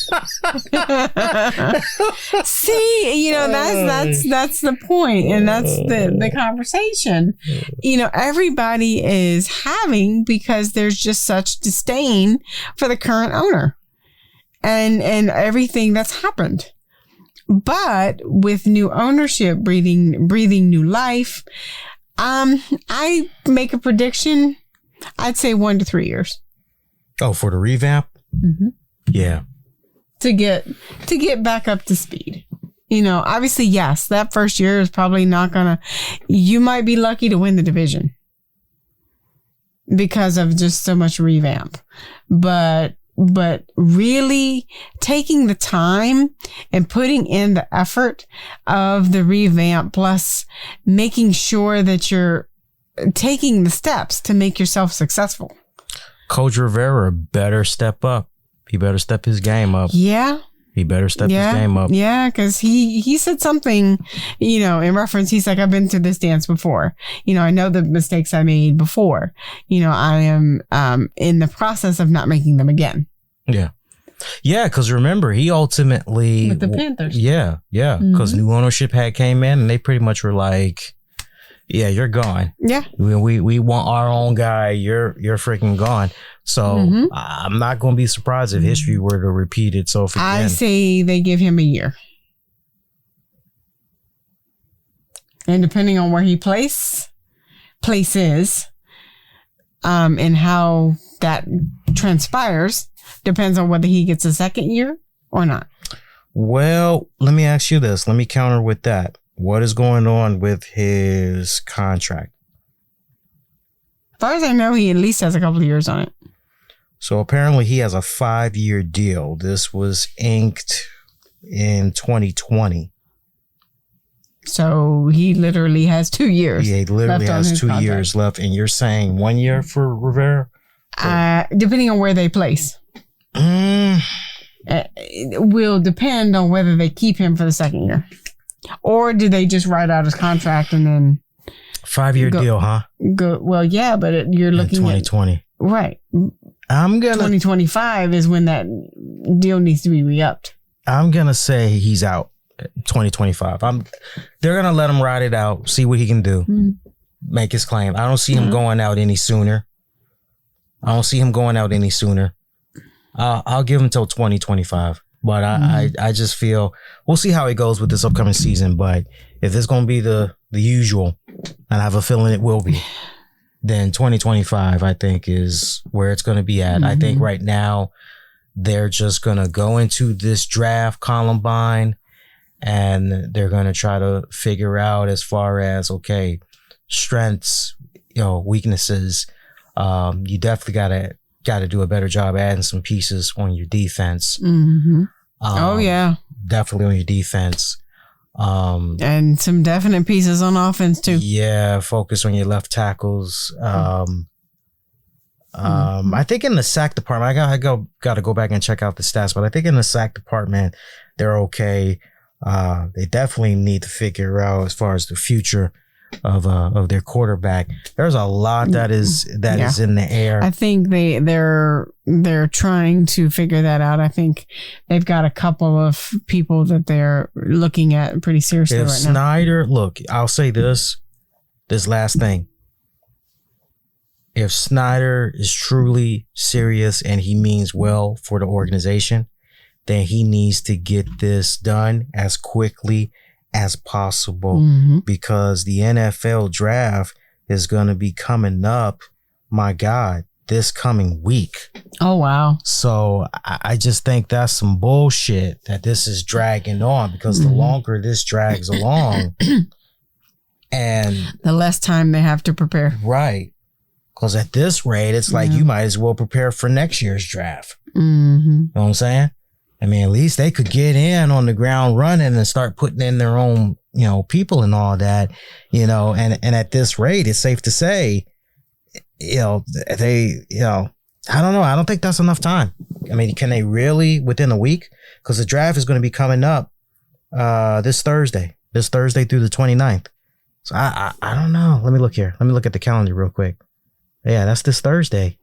See, that's the point, and that's the conversation, everybody is having, because there's just such disdain for the current owner and everything that's happened. But with new ownership breathing new life, I make a prediction. I'd say 1 to 3 years. Oh, for the revamp? Yeah. To get back up to speed. Obviously, yes, that first year is probably not gonna. You might be lucky to win the division because of just so much revamp. But really taking the time and putting in the effort of the revamp, plus making sure that you're taking the steps to make yourself successful. Coach Rivera better step up. He better step his game up. Yeah. He better step his game up. Yeah, because he said something, in reference. He's like, I've been through this dance before. I know the mistakes I made before. I am in the process of not making them again. Yeah. Yeah, because remember, he ultimately... With the Panthers. Yeah. Because new ownership came in and they pretty much were like, yeah, you're gone. Yeah. We want our own guy. You're freaking gone. So I'm not going to be surprised if history were to repeat itself again. I say they give him a year. And depending on where he places, and how that transpires, depends on whether he gets a second year or not. Well, let me ask you this. Let me counter with that. What is going on with his contract? As far as I know, he at least has a couple of years on it. So apparently he has a 5-year deal. This was inked in 2020. So he literally has 2 years. Yeah, he literally has 2 years left. And you're saying 1 year for Rivera? Depending on where they place. It will depend on whether they keep him for the second year. Or do they just write out his contract and then... 5-year deal, huh? Well, yeah, but you're looking at... 2020. Right. 2025 is when that deal needs to be re-upped. I'm going to say he's out 2025. They're going to let him ride it out, see what he can do, make his claim. I don't see him going out any sooner. I'll give him till 2025. But I just feel we'll see how it goes with this upcoming season. But if it's going to be the usual, and I have a feeling it will be, then 2025, I think, is where it's going to be at. I think right now they're just going to go into this draft Columbine and they're going to try to figure out as far as, okay, strengths, weaknesses. You definitely got to do a better job adding some pieces on your defense. Definitely on your defense. And some definite pieces on offense too. Yeah, focus on your left tackles. I think in the sack department, I got to go back and check out the stats, but I think in the sack department, they're okay. They definitely need to figure out as far as the future of their quarterback. There's a lot that is in the air. I think they're trying to figure that out. I think they've got a couple of people that they're looking at pretty seriously right now. Snyder, look, I'll say this last thing. If Snyder is truly serious and he means well for the organization, then he needs to get this done as quickly as possible, because the NFL draft is going to be coming up, my God, this coming week. Oh, wow. So I just think that's some bullshit that this is dragging on, because the longer this drags along and the less time they have to prepare. Right. Because at this rate, it's like you might as well prepare for next year's draft. You know what I'm saying? I mean, at least they could get in on the ground running and start putting in their own, people and all that, and at this rate, it's safe to say, I don't know. I don't think that's enough time. I mean, can they really within a week? Because the draft is going to be coming up this Thursday through the 29th. So I don't know. Let me look here. Let me look at the calendar real quick. Yeah, that's this Thursday.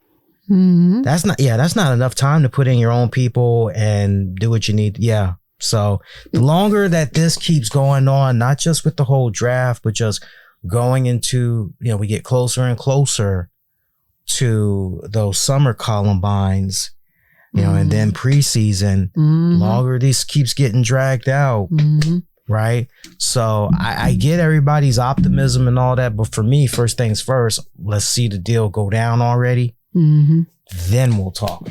That's not enough time to put in your own people and do what you need. Yeah. So the longer that this keeps going on, not just with the whole draft, but just going into, we get closer and closer to those summer Columbines, and then preseason, longer this keeps getting dragged out. Right. So I get everybody's optimism and all that. But for me, first things first, let's see the deal go down already. Then we'll talk.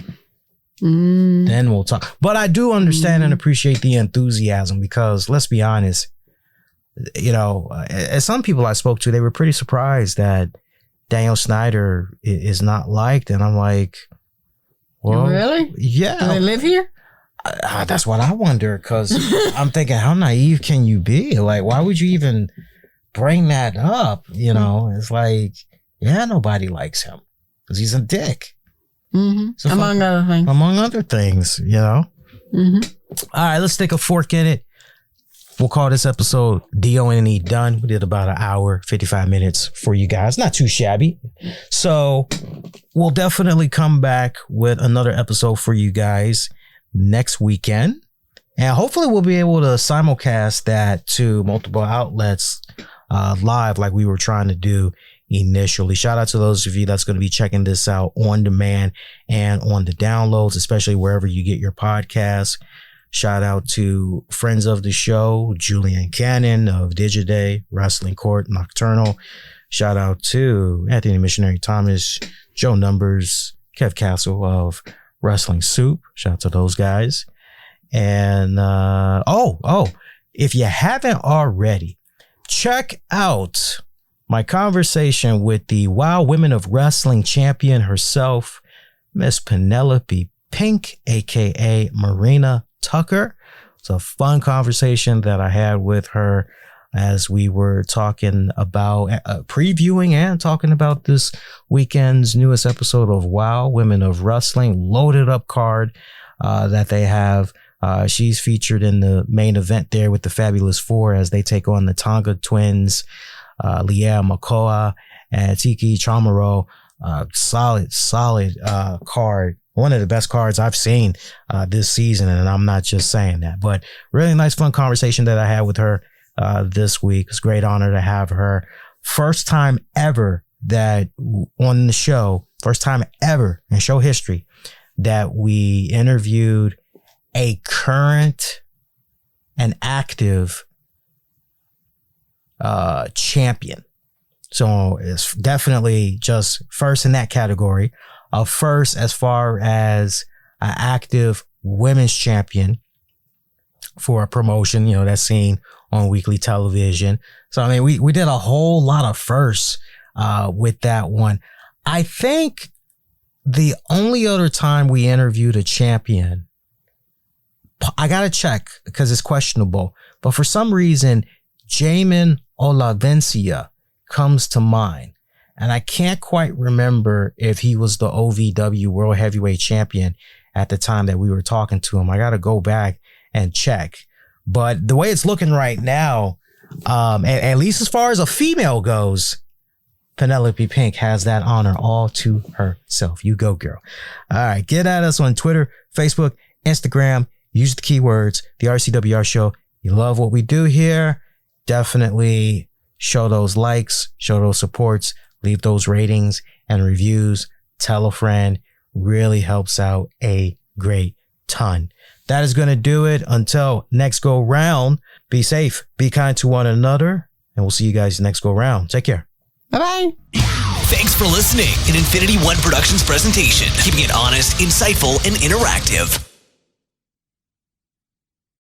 But I do understand and appreciate the enthusiasm, because let's be honest, as some people I spoke to, they were pretty surprised that Daniel Snyder is not liked. And I'm like, Well, really? Yeah. Do they live here? That's what I wonder, because I'm thinking, how naive can you be? Like, why would you even bring that up? You know, it's like, yeah, nobody likes him because he's a dick. Mm-hmm. Among other things. Among other things, you know? Mm-hmm. All right, let's stick a fork in it. We'll call this episode D-O-N-E done. We did about an hour, 55 minutes for you guys. Not too shabby. So we'll definitely come back with another episode for you guys next weekend. And hopefully we'll be able to simulcast that to multiple outlets live like we were trying to do initially. Shout out to those of you that's going to be checking this out on demand and on the downloads, especially wherever you get your podcasts. Shout out to friends of the show, Julian Cannon of Digiday, Wrestling Court, Nocturnal. Shout out to Anthony Missionary Thomas, Joe Numbers, Kev Castle of Wrestling Soup. Shout out to those guys. And, if you haven't already, check out my conversation with the Wild Women of Wrestling champion herself, Miss Penelope Pink, aka Marina Tucker. It's a fun conversation that I had with her as we were talking about previewing and talking about this weekend's newest episode of Wild Women of Wrestling, loaded up card that they have. She's featured in the main event there with the Fabulous Four as they take on the Tonga twins, Leah Makoa and Tiki Chamorro. Solid card. One of the best cards I've seen this season, and I'm not just saying that. But really nice, fun conversation that I had with her this week. It's a great honor to have her. First time ever that on the show, first time ever in show history that we interviewed a current and active champion. So it's definitely just first in that category. First, as far as an active women's champion for a promotion, you know, that's seen on weekly television. So, I mean, we did a whole lot of firsts with that one. I think the only other time we interviewed a champion, I got to check because it's questionable, but for some reason, Jamin Olavencia comes to mind. And I can't quite remember if he was the OVW World Heavyweight Champion at the time that we were talking to him. I got to go back and check. But the way it's looking right now, at least as far as a female goes, Penelope Pink has that honor all to herself. You go, girl. All right. Get at us on Twitter, Facebook, Instagram. Use the keywords, the RCWR Show. You love what we do here. Definitely show those likes, show those supports. Leave those ratings and reviews. Tell a friend. Really helps out a great ton. That is going to do it until next go round. Be safe. Be kind to one another. And we'll see you guys next go round. Take care. Bye-bye. Thanks for listening. An Infinity One Productions presentation. Keeping it honest, insightful, and interactive.